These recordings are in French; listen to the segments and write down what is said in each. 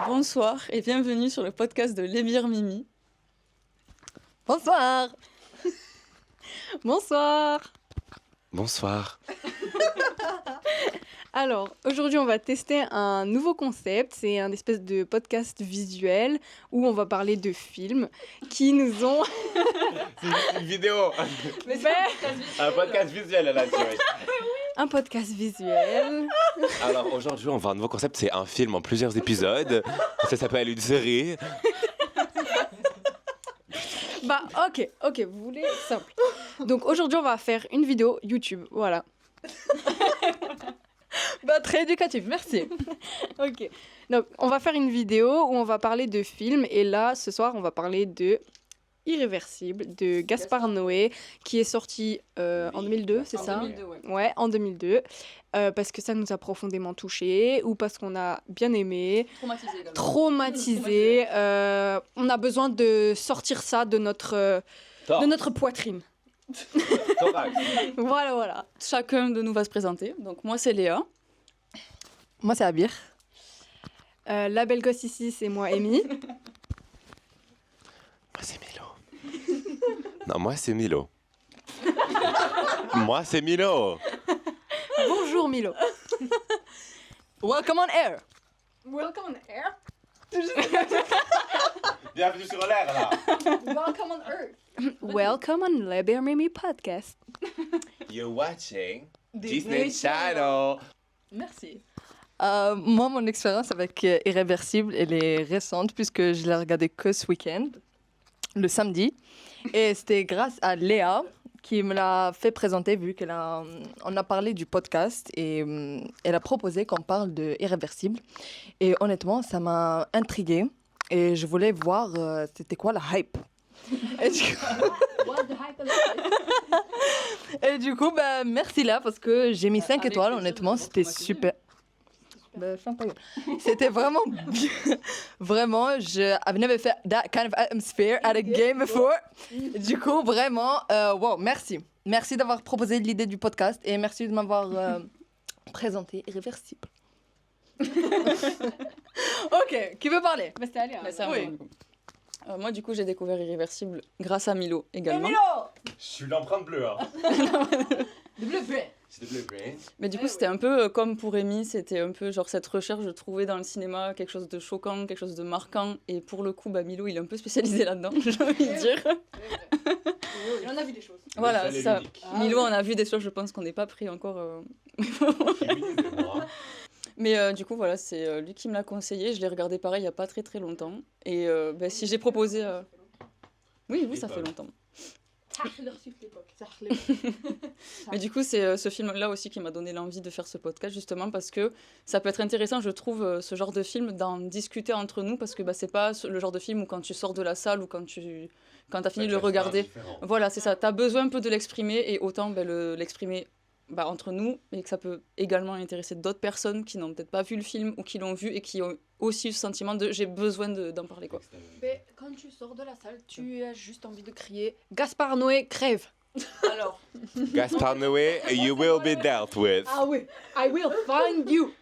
Bonsoir et bienvenue sur le podcast de Lébir Mimi. Bonsoir. Bonsoir. Bonsoir. Alors, aujourd'hui, on va tester un nouveau concept. C'est un espèce de podcast visuel où on va parler de films qui nous ont... C'est une vidéo. Mais Un podcast visuel là, tu vois. un podcast visuel. Alors aujourd'hui, on va un nouveau concept, c'est un film en plusieurs épisodes. Ça s'appelle une série. Bah, ok, vous voulez simple. Donc, aujourd'hui, on va faire une vidéo YouTube. Voilà. Bah, très éducatif, merci. Ok. Donc, on va faire une vidéo où on va parler de films. Et là, ce soir, on va parler de Irréversible de Gaspard Noé, qui est sorti en 2002, c'est ça? 2002, ouais. Ouais, en 2002. Parce que ça nous a profondément touchés ou parce qu'on a bien aimé, Traumatisé également. traumatisé. On a besoin de sortir ça de notre poitrine. Thorax. Voilà. Chacun de nous va se présenter. Donc moi c'est Léa. Moi, c'est Abir. La belle gosse ici, c'est moi, Amy. Moi c'est Milo. Non, moi c'est Milo. Moi c'est Milo. Bonjour Milo. Welcome on air. Welcome on air. Bienvenue sur l'air là. Welcome on earth. Welcome on Le Bear Mimi podcast. You're watching Disney Channel. Merci. Moi, mon expérience avec Irréversible, elle est récente puisque je l'ai regardé que ce week-end, le samedi. Et c'était grâce à Léa qui me l'a fait présenter vu on a parlé du podcast et elle a proposé qu'on parle de Irréversible. Et honnêtement, ça m'a intriguée et je voulais voir c'était quoi la hype. Et du coup, bah, merci là parce que j'ai mis 5 Avec étoiles. plaisir, Honnêtement, vraiment c'était traumatisé. super. Bah, ferme ta gueule. C'était vraiment bien. Vraiment, I've never felt that kind of atmosphere at a game before. Du coup, vraiment, wow, merci. Merci d'avoir proposé l'idée du podcast et merci de m'avoir présenté Irréversible. Ok, qui veut parler? Bah, c'était Aléa. Bah, c'est à Oui. moi, du coup. Moi du coup j'ai découvert Irréversible grâce à Milo également. Je suis l'empreinte bleue. Hein. Le bleu bleu. C'est de bleu. Mais du coup c'était un peu comme pour Amy, c'était un peu genre cette recherche de trouver dans le cinéma quelque chose de choquant, quelque chose de marquant. Et pour le coup Milo il est un peu spécialisé là-dedans, j'ai envie de dire. Il en a vu des choses. Voilà, seul c'est et ça. l'unique. Milo on a vu des choses, je pense qu'on n'est pas pris encore. Mais du coup, voilà, c'est lui qui me l'a conseillé. Je l'ai regardé pareil il n'y a pas très très longtemps. Et si j'ai proposé. Oui, ça fait longtemps. Mais du coup, c'est ce film-là aussi qui m'a donné l'envie de faire ce podcast, justement, parce que ça peut être intéressant, je trouve, ce genre de film, d'en discuter entre nous, parce que c'est pas le genre de film où quand tu sors de la salle ou quand tu as fini de le regarder. Voilà, c'est ça. Tu as besoin un peu de l'exprimer et autant l'exprimer entre nous, et que ça peut également intéresser d'autres personnes qui n'ont peut-être pas vu le film ou qui l'ont vu et qui ont aussi ce sentiment de j'ai besoin d'en parler, quoi. Mais quand tu sors de la salle, tu as juste envie de crier Gaspard Noé crève. Alors. Gaspard Noé, you will be dealt with. Ah oui, I will find you.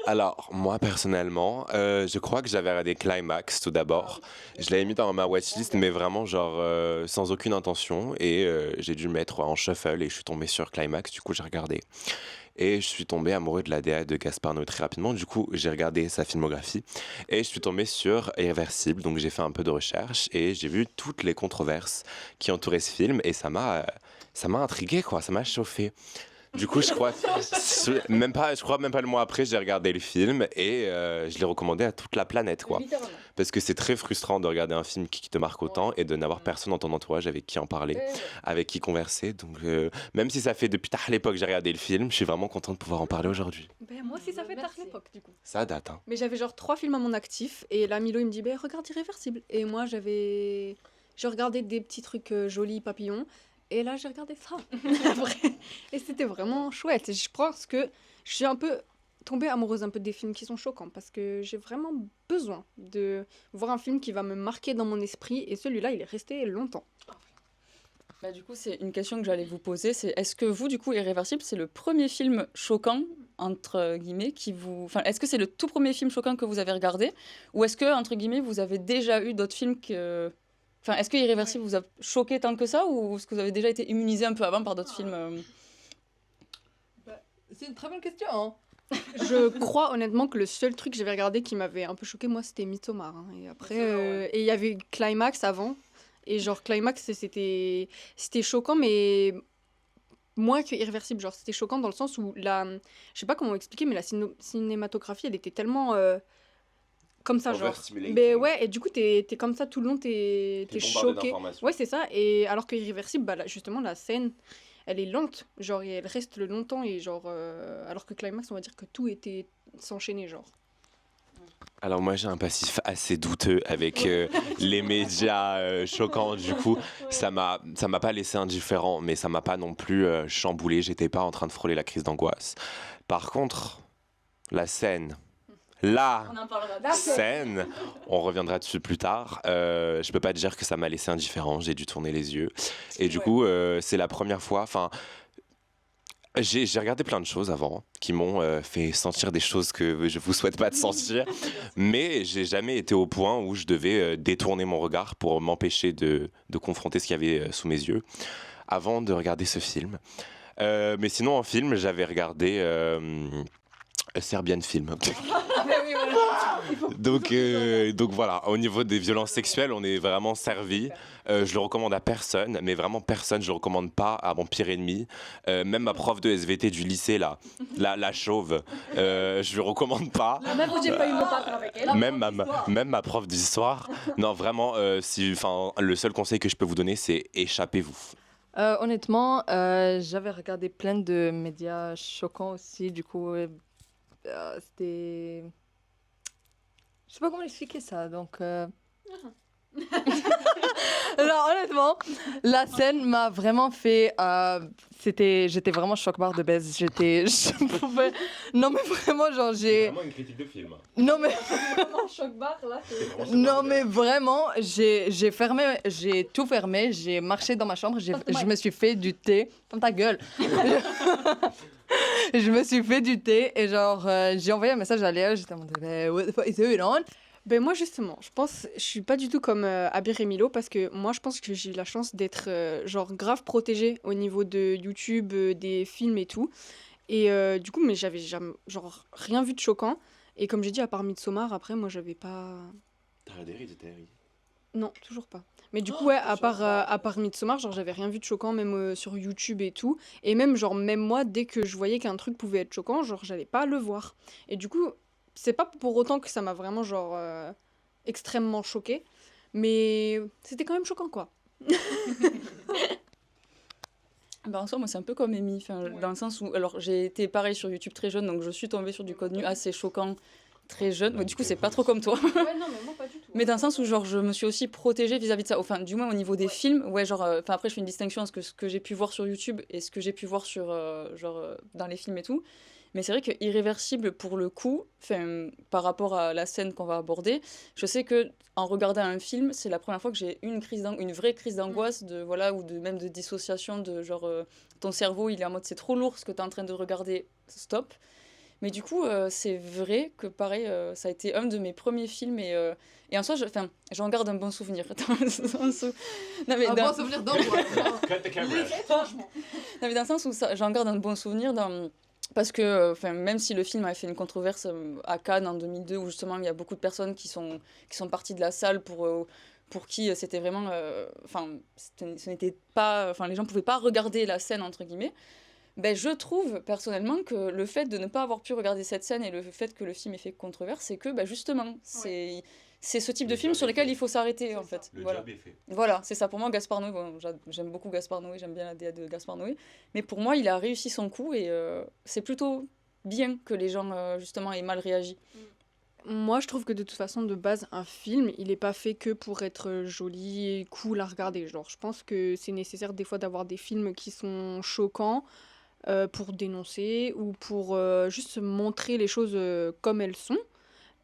Alors, moi personnellement, je crois que j'avais regardé Climax tout d'abord. Je l'avais mis dans ma watchlist, mais vraiment genre sans aucune intention. Et j'ai dû le mettre en shuffle et je suis tombé sur Climax. Du coup, j'ai regardé. Et je suis tombé amoureux de la DA de Gaspard Noé très rapidement. Du coup, j'ai regardé sa filmographie et je suis tombé sur Irréversible. Donc, j'ai fait un peu de recherche et j'ai vu toutes les controverses qui entouraient ce film. Et ça m'a intrigué, quoi. Ça m'a chauffé. Du coup, je crois même pas le mois après, j'ai regardé le film et je l'ai recommandé à toute la planète, quoi. Parce que c'est très frustrant de regarder un film qui te marque autant et de n'avoir personne dans ton entourage avec qui en parler, avec qui converser. Donc, même si ça fait depuis tard l'époque que j'ai regardé le film, je suis vraiment content de pouvoir en parler aujourd'hui. Ben, moi aussi, ça fait tard l'époque, du coup. Ça date, hein. Mais j'avais genre 3 films à mon actif, et là, Milo, il me dit, regarde Irréversible. Et moi, je regardais des petits trucs jolis, papillons, et là, j'ai regardé ça. Après. Et c'était vraiment chouette. Et je pense que je suis un peu tombée amoureuse un peu des films qui sont choquants, parce que j'ai vraiment besoin de voir un film qui va me marquer dans mon esprit, et celui-là, il est resté longtemps. Bah, du coup, c'est une question que j'allais vous poser, c'est est-ce que vous, du coup, Irréversible, c'est le premier film choquant, entre guillemets, qui vous... Enfin, est-ce que c'est le tout premier film choquant que vous avez regardé? Ou est-ce que, entre guillemets, vous avez déjà eu d'autres films que... Enfin, est-ce que Irréversible vous a choqué tant que ça, ou est-ce que vous avez déjà été immunisé un peu avant par d'autres films C'est une très bonne question. Hein. Je crois honnêtement que le seul truc que j'avais regardé qui m'avait un peu choqué, moi, c'était Midsommar. Hein. Et après, et il y avait Climax avant. Et genre, Climax, c'était choquant, mais moins que Irréversible. Genre, c'était choquant dans le sens où je sais pas comment expliquer, mais la cinématographie, elle était tellement comme ça, genre. Overstimulating. Mais ouais, et du coup, t'es comme ça tout le long, t'es T'es bombardé choqué. d'informations. Ouais, c'est ça. Et alors que Irréversible, bah, justement, la scène, elle est lente, genre, et elle reste le longtemps, et genre, alors que Climax, on va dire que tout était s'enchaîner, genre. Alors moi j'ai un passif assez douteux avec les médias choquants, du coup ça m'a pas laissé indifférent, mais ça m'a pas non plus chamboulé, j'étais pas en train de frôler la crise d'angoisse. Par contre, la scène, la On en parlera. scène, on reviendra dessus plus tard, je peux pas dire que ça m'a laissé indifférent, j'ai dû tourner les yeux, et du coup c'est la première fois, enfin... J'ai regardé plein de choses avant qui m'ont fait sentir des choses que je vous souhaite pas de sentir, mais j'ai jamais été au point où je devais détourner mon regard pour m'empêcher de confronter ce qu'il y avait sous mes yeux avant de regarder ce film. Mais sinon en film, j'avais regardé Serbian Film. Donc voilà, au niveau des violences sexuelles, on est vraiment servi. Je le recommande à personne, mais vraiment personne. Je le recommande pas à mon pire ennemi. Même ma prof de SVT du lycée, là, la chauve, je lui recommande pas. Même j'ai pas eu le patron avec elle. Même ma prof d'histoire. Non, vraiment, le seul conseil que je peux vous donner, c'est échappez-vous. Honnêtement, j'avais regardé plein de médias choquants aussi. Du coup, c'était... Je sais pas comment expliquer ça, donc... Alors honnêtement, la scène m'a vraiment fait... J'étais vraiment choc-barre de baise. Je pouvais... Non mais vraiment, genre j'ai... Vraiment une critique de film. Non mais... Vraiment choc-barre, là. Non mais vraiment, j'ai tout fermé, j'ai marché dans ma chambre, je me suis fait du thé. Ferme ta gueule. Je me suis fait du thé et genre j'ai envoyé un message à Léa, j'étais en mode what the fuck is going on? Ben moi justement, je suis pas du tout comme Abir et Milo parce que moi je pense que j'ai eu la chance d'être genre grave protégée au niveau de YouTube, des films et tout. Et du coup, mais j'avais jamais genre rien vu de choquant. Et comme j'ai dit, à part Midsommar, après moi j'avais pas. T'as regardé Hereditary? Non, toujours pas. Mais du coup, ouais, à part Midsommar, genre j'avais rien vu de choquant, même sur YouTube et tout. Et même, genre, même moi, dès que je voyais qu'un truc pouvait être choquant, genre, j'allais pas le voir. Et du coup, c'est pas pour autant que ça m'a vraiment, genre, extrêmement choqué. Mais c'était quand même choquant, quoi. Ben, en soi, moi, c'est un peu comme Amy, dans le sens où... Alors, j'ai été pareil sur YouTube très jeune, donc je suis tombée sur du contenu assez choquant très jeune. Ouais, du coup, c'est pas trop comme toi. Ouais, non, mais moi, pas du tout. Mais dans le sens où, genre, je me suis aussi protégée vis-à-vis de ça. Enfin, du moins, au niveau des films, ouais, genre... Enfin, après, je fais une distinction entre ce que j'ai pu voir sur YouTube et ce que j'ai pu voir sur, dans les films et tout. Mais c'est vrai que Irréversible, pour le coup, par rapport à la scène qu'on va aborder, je sais que en regardant un film, c'est la première fois que j'ai eu une vraie crise d'angoisse, voilà, ou même de dissociation, de genre, ton cerveau, il est en mode, c'est trop lourd ce que tu es en train de regarder, stop. Mais du coup, c'est vrai que pareil, ça a été un de mes premiers films et en soi, j'en garde un bon souvenir. Dans le sens où... Non, mais Un bon souvenir d'angoisse. Non, mais dans le sens où j'en garde un bon souvenir parce que même si le film a fait une controverse à Cannes en 2002 où justement il y a beaucoup de personnes qui sont parties de la salle pour qui c'était vraiment ce n'était pas les gens pouvaient pas regarder la scène entre guillemets. Ben, je trouve personnellement que le fait de ne pas avoir pu regarder cette scène et le fait que le film ait fait controverse, c'est que justement, c'est ce type de film sur lequel il faut s'arrêter en fait. Le Voilà. job est fait. Voilà, c'est ça. Pour moi, Gaspard Noé, bon, j'aime beaucoup Gaspard Noé, j'aime bien la DA de Gaspard Noé, mais pour moi, il a réussi son coup et c'est plutôt bien que les gens justement aient mal réagi. Moi, je trouve que de toute façon, de base, un film, il est pas fait que pour être joli et cool à regarder. Genre, je pense que c'est nécessaire des fois d'avoir des films qui sont choquants pour dénoncer ou pour juste montrer les choses comme elles sont.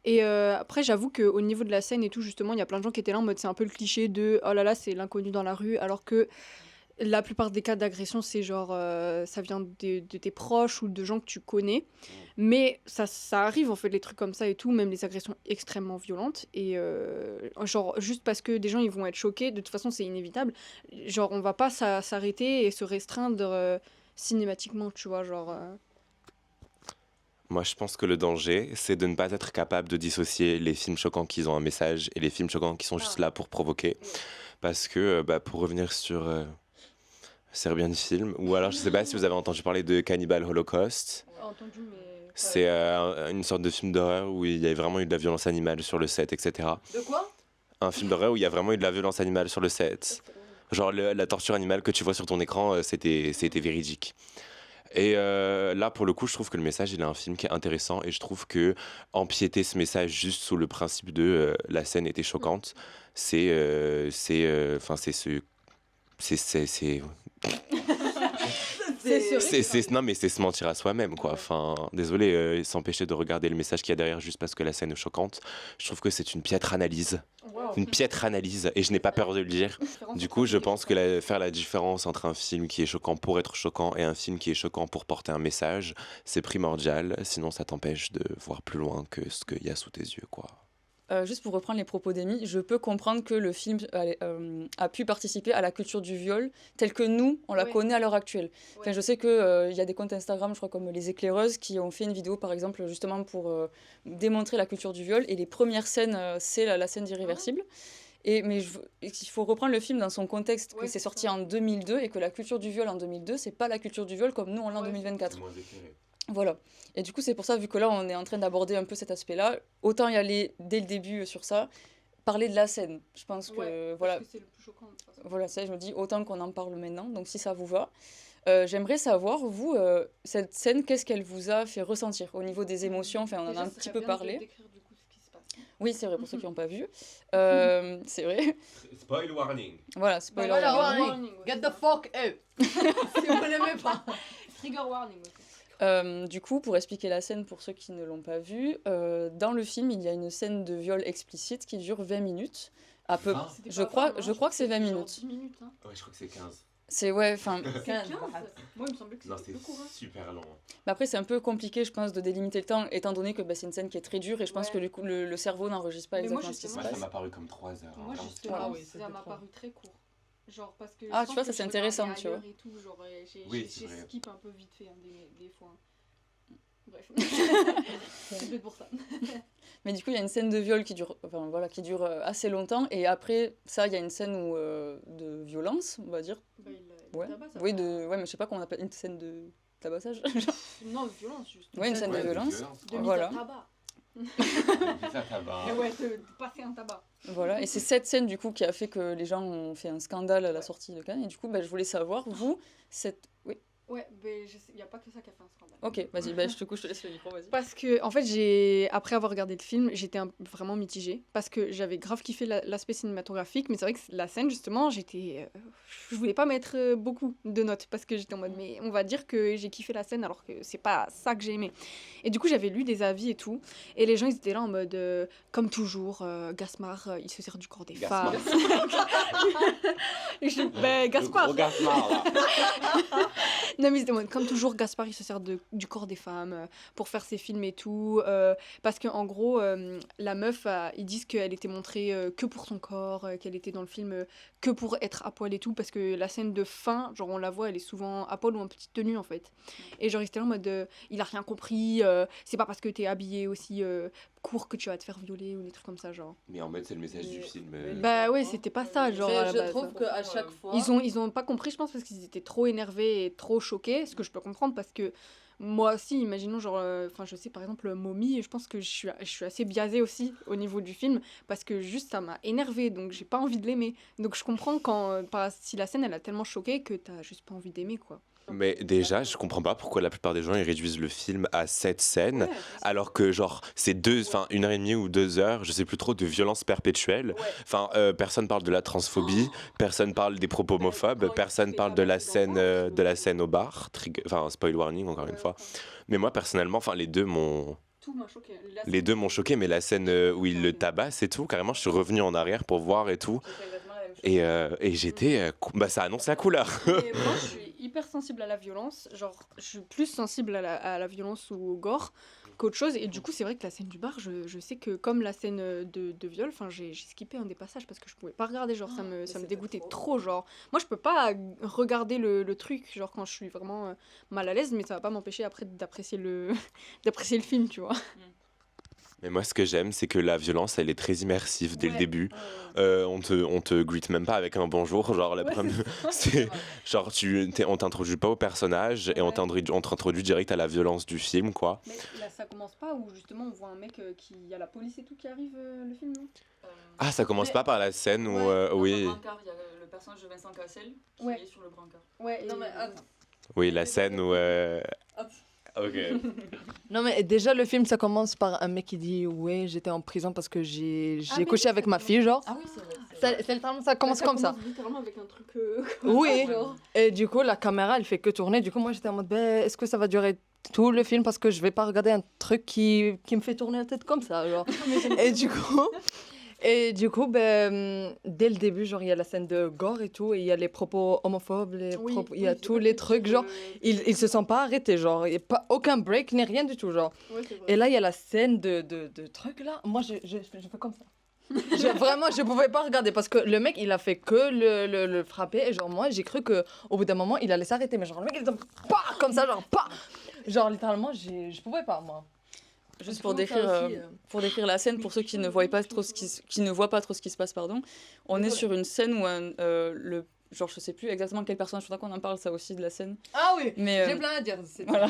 Et après, j'avoue qu'au niveau de la scène et tout, justement, il y a plein de gens qui étaient là en mode c'est un peu le cliché de oh là là, c'est l'inconnu dans la rue, alors que La plupart des cas d'agression, c'est genre, ça vient de tes proches ou de gens que tu connais. Mais ça arrive, en fait, les trucs comme ça et tout, même les agressions extrêmement violentes. Et genre, juste parce que des gens, ils vont être choqués, de toute façon, c'est inévitable. Genre, on va pas s'arrêter et se restreindre cinématiquement, tu vois, genre... Moi, je pense que le danger, c'est de ne pas être capable de dissocier les films choquants qui ont un message et les films choquants qui sont juste là pour provoquer. Parce que, pour revenir sur Serbian Film, ou alors je sais pas si vous avez entendu parler de Cannibal Holocaust. Entendu, mais... C'est une sorte de film d'horreur où il y a vraiment eu de la violence animale sur le set, etc. De quoi? Un film d'horreur où il y a vraiment eu de la violence animale sur le set. Genre la torture animale que tu vois sur ton écran, c'était véridique. Et là, pour le coup, je trouve que le message, il a un film qui est intéressant et je trouve que empiéter ce message juste sous le principe de la scène était choquante, c'est non mais c'est se mentir à soi-même quoi. Enfin, désolé, s'empêcher de regarder le message qu'il y a derrière juste parce que la scène est choquante. Je trouve que c'est une piètre analyse. Une piètre analyse et je n'ai pas peur de le dire. Du coup, je pense que faire la différence entre un film qui est choquant pour être choquant et un film qui est choquant pour porter un message, c'est primordial. Sinon, ça t'empêche de voir plus loin que ce qu'il y a sous tes yeux, quoi. Juste pour reprendre les propos d'Amy, je peux comprendre que le film a pu participer à la culture du viol telle que nous, on la Ouais. connaît à l'heure actuelle. Enfin, Ouais. je sais qu'il y a des comptes Instagram, je crois comme Les Éclaireuses, qui ont fait une vidéo, par exemple, justement pour démontrer la culture du viol. Et les premières scènes, c'est la scène d'Irréversible. Mais il faut reprendre le film dans son contexte, que Ouais, c'est c'est sorti ça. en 2002 et que la culture du viol en 2002, c'est pas la culture du viol comme nous on l'a en Ouais, 2024. Voilà. Et du coup, c'est pour ça, vu que là, on est en train d'aborder un peu cet aspect-là, autant y aller dès le début sur ça, parler de la scène. Je pense que, voilà, c'est le plus choquant, de toute façon. voilà, ça, je me dis, autant qu'on en parle maintenant, donc si ça vous va. J'aimerais savoir, vous, cette scène, qu'est-ce qu'elle vous a fait ressentir au niveau des émotions? Enfin, on en a un petit peu parlé. Oui, c'est vrai, pour ceux qui n'ont pas vu. C'est vrai. Spoil warning. Voilà, spoiler Voilà, warning. warning. Get the fuck out. Si vous l'aimez pas. Trigger warning aussi. Du coup, pour expliquer la scène pour ceux qui ne l'ont pas vue, dans le film, il y a une scène de viol explicite qui dure 20 minutes. À peu... 20? Je crois que c'est 20 minutes. 10 minutes, hein. Ouais, je crois que c'est 15. C'est ouais, enfin. C'est 15. Moi, il me semblait que Non, c'était c'était plus court. Hein. super long. Mais après, c'est un peu compliqué, je pense, de délimiter le temps, étant donné que c'est une scène qui est très dure et je pense Ouais. que du coup, le cerveau n'enregistre pas Mais moi, exactement ce qui se justement, Moi, passe. ça m'a paru comme 3 heures. Moi, hein. justement, Ah oui, ça c'était m'a trop. paru très court. Genre, parce que. Ah, je tu pense vois, que ça, c'est je intéressant, regardais tu vois. ailleurs et tout, genre, Oui, j'ai c'est vrai. skip un peu vite fait hein, des fois. Bref. C'est peut-être pour ça. Mais du coup, il y a une scène de viol qui dure, enfin, voilà, qui dure assez longtemps et après ça, il y a une scène de violence, on va dire. Bah, Ouais. Oui, ouais, mais je sais pas comment on appelle une scène de tabassage. Non, de violence, juste. Ouais, une scène de violence. De mise Voilà. à tabac. Ça, ça va. Mais ouais, de passer un tabac. Voilà, et c'est cette scène du coup qui a fait que les gens ont fait un scandale à la sortie de Cannes. Et du coup, je voulais savoir, vous, cette... Oui, Ouais, mais il n'y a pas que ça qui a fait un scandale. ok, vas-y, je te laisse le micro, vas-y. Parce que, en fait, après avoir regardé le film, j'étais vraiment mitigée. Parce que j'avais grave kiffé l'aspect cinématographique. Mais c'est vrai que la scène, justement, je voulais pas mettre beaucoup de notes. Parce que j'étais en mode, mais on va dire que j'ai kiffé la scène alors que c'est pas ça que j'ai aimé. Et du coup, j'avais lu des avis et tout. Et les gens, ils étaient là en mode, comme toujours, Gaspard, il se sert du corps des Gaspard. femmes. Et je dis, Gaspard. Gaspard, là. Non, mais ils se demandent, comme toujours, Gaspard, il se sert du corps des femmes pour faire ses films et tout. Parce qu'en gros, la meuf, ils disent qu'elle était montrée que pour son corps, qu'elle était dans le film que pour être à poil et tout. Parce que la scène de fin, genre, on la voit, elle est souvent à poil ou en petite tenue, en fait. Et genre, ils étaient là en mode, il a rien compris, c'est pas parce que t'es habillée aussi court que tu vas te faire violer ou des trucs comme ça, genre. Mais en mode, c'est le message du film. Bah ouais, c'était pas ça, genre, à la Je base. trouve qu'à chaque fois. Ils ont pas compris, je pense, parce qu'ils étaient trop énervés et trop choqués, ce que je peux comprendre, parce que moi aussi, imaginons, genre, enfin, je sais, par exemple, Mommy, je pense que je suis assez biaisée aussi au niveau du film, parce que juste, ça m'a énervée, donc j'ai pas envie de l'aimer. Donc je comprends si la scène, elle a tellement choqué que t'as juste pas envie d'aimer, quoi. Mais déjà, je comprends pas pourquoi la plupart des gens ils réduisent le film à 7 scènes, alors que genre c'est 1h30 ou 2 heures, je sais plus trop, de violence perpétuelle. Enfin, personne parle de la transphobie, personne parle des propos homophobes, personne parle de la scène au bar. Enfin, spoil warning encore une fois. Mais moi personnellement, enfin les deux m'ont Tout m'a choqué. choqué, mais la scène où il le tabasse et tout, carrément, je suis revenu en arrière pour voir et tout. Et j'étais... bah ça annonce la couleur. Et moi, je suis hyper sensible à la violence. Genre, je suis plus sensible à la violence ou au gore qu'autre chose. Et du coup, c'est vrai que la scène du bar, je sais que comme la scène de viol, enfin, j'ai skippé un des passages parce que je pouvais pas regarder. Genre, ça me dégoûtait trop. Genre, moi, je peux pas regarder le truc, genre, quand je suis vraiment mal à l'aise, mais ça va pas m'empêcher après d'apprécier d'apprécier le film, tu vois. Mais moi, ce que j'aime, c'est que la violence, elle est très immersive dès le début. On te greet même pas avec un bonjour. Genre, c'est genre on t'introduit pas au personnage et on t'introduit direct à la violence du film, quoi. Mais là, ça commence pas où justement on voit un mec qui y a la police et tout qui arrive le film, non? Ah, ça commence pas par la scène où... oui. Dans le brancard, il y a le personnage de Vincent Cassel qui est sur le brancard. Ouais. Non, mais attends. Oui, la scène où... Ok. Non, mais déjà, le film, ça commence par un mec qui dit ouais, j'étais en prison parce que j'ai couché avec ma fille, genre. Ah oui, c'est vrai. C'est littéralement, ça commence comme ça. Littéralement avec un truc. Oui. Genre. Et du coup, la caméra, elle fait que tourner. Du coup, moi, j'étais en mode, ben, est-ce que ça va durer tout le film parce que je vais pas regarder un truc qui me fait tourner la tête comme ça, genre. Et du coup, ben, dès le début, genre, il y a la scène de gore et tout, et il y a les propos homophobes, il y a tous les trucs, genre, ils se sont pas arrêtés, genre, il n'y a pas aucun break, ni rien du tout, genre. Ouais, Et là, il y a la scène de trucs, là. Moi, je fais comme ça. Vraiment, je pouvais pas regarder parce que le mec, il a fait que le frapper, et genre, moi, j'ai cru qu'au bout d'un moment, il allait s'arrêter, mais genre, le mec, il était comme ça, genre, pas. Genre, littéralement, je pouvais pas, moi. Juste pour décrire la scène, pour ceux qui ne voient pas trop ce qui se passe, pardon, on est sur une scène où genre je sais plus exactement quel personnage, je crois qu'on en parle ça aussi de la scène. Ah oui, mais j'ai plein à dire. Voilà,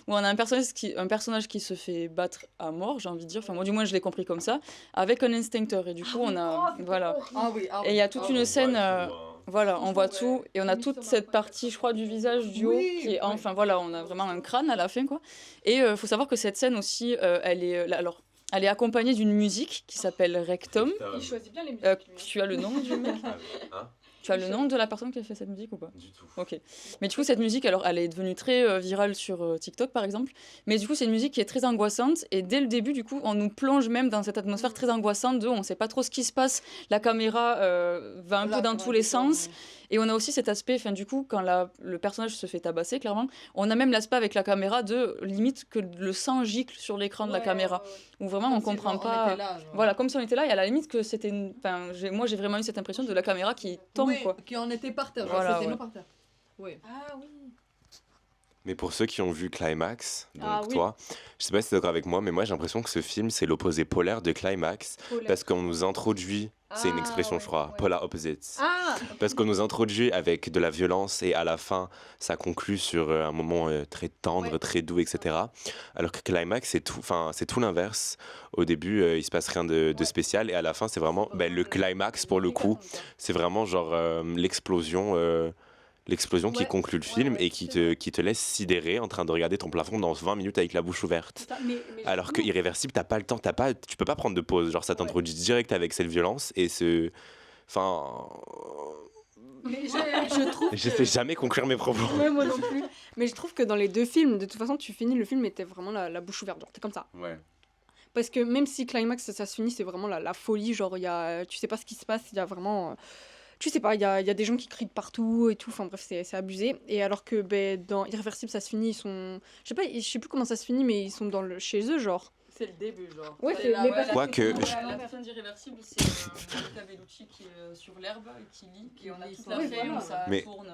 où on a un personnage qui se fait battre à mort, j'ai envie de dire, enfin moi du moins je l'ai compris comme ça, avec un instincteur et du coup on a voilà. Et il y a toute une scène. Voilà, on voit tout et on a toute cette partie, je crois, du visage du haut qui est, enfin voilà, on a vraiment un crâne à la fin, quoi. Et faut savoir que cette scène aussi, elle est accompagnée d'une musique qui s'appelle Rectum. Il choisit bien les musiques. Tu as le nom du mec? Tu as le nom de la personne qui a fait cette musique ou pas? Du tout. Ok. Mais du coup, cette musique, alors, elle est devenue très virale sur TikTok, par exemple. Mais du coup, c'est une musique qui est très angoissante. Et dès le début, du coup, on nous plonge même dans cette atmosphère très angoissante de on ne sait pas trop ce qui se passe. La caméra va un peu dans tous les sens. Et on a aussi cet aspect, enfin, du coup, quand le personnage se fait tabasser, clairement, on a même l'aspect avec la caméra de limite que le sang gicle sur l'écran de la caméra. Où vraiment, on comprend pas. Voilà, comme si on était là, et à la limite que c'était. Enfin, moi, j'ai vraiment eu cette impression de la caméra qui tombe, quoi. Qui en était par terre. Voilà, c'était nous par terre. Oui. Ah oui. Mais pour ceux qui ont vu Climax, donc toi, je sais pas si t'es d'accord avec moi, mais moi j'ai l'impression que ce film c'est l'opposé polaire de Climax, parce qu'on nous introduit, c'est une expression je crois, polar opposites, parce qu'on nous introduit avec de la violence et à la fin ça conclut sur un moment très tendre, très doux, etc. Alors que Climax c'est tout l'inverse. Au début il se passe rien de spécial et à la fin c'est vraiment le climax pour le coup, c'est vraiment genre l'explosion qui conclut le film et qui te laisse sidérer en train de regarder ton plafond dans 20 minutes avec la bouche ouverte. Alors que Irréversible, t'as pas le temps, tu peux pas prendre de pause. Genre ça t'introduit direct avec cette violence et ce... Enfin... Mais je trouve je sais jamais conclure mes propos. Ouais, moi non plus. Mais je trouve que dans les deux films, de toute façon, tu finis le film et t'es vraiment la bouche ouverte. Genre, t'es comme ça. Ouais. Parce que même si Climax, ça se finit, c'est vraiment la folie. Genre, tu sais pas ce qui se passe, il y a vraiment... tu sais pas, il y a des gens qui crient de partout et tout, enfin bref, c'est abusé. Et alors que dans Irréversible, ça se finit, ils sont... Je sais plus comment ça se finit, mais ils sont chez eux, genre. C'est le début, genre. Ouais, c'est mais parce Quoique... La fin d'Irréversible, c'est Monica Bellucci qui est sur l'herbe et qui lit, et on a toute la fin où ça tourne...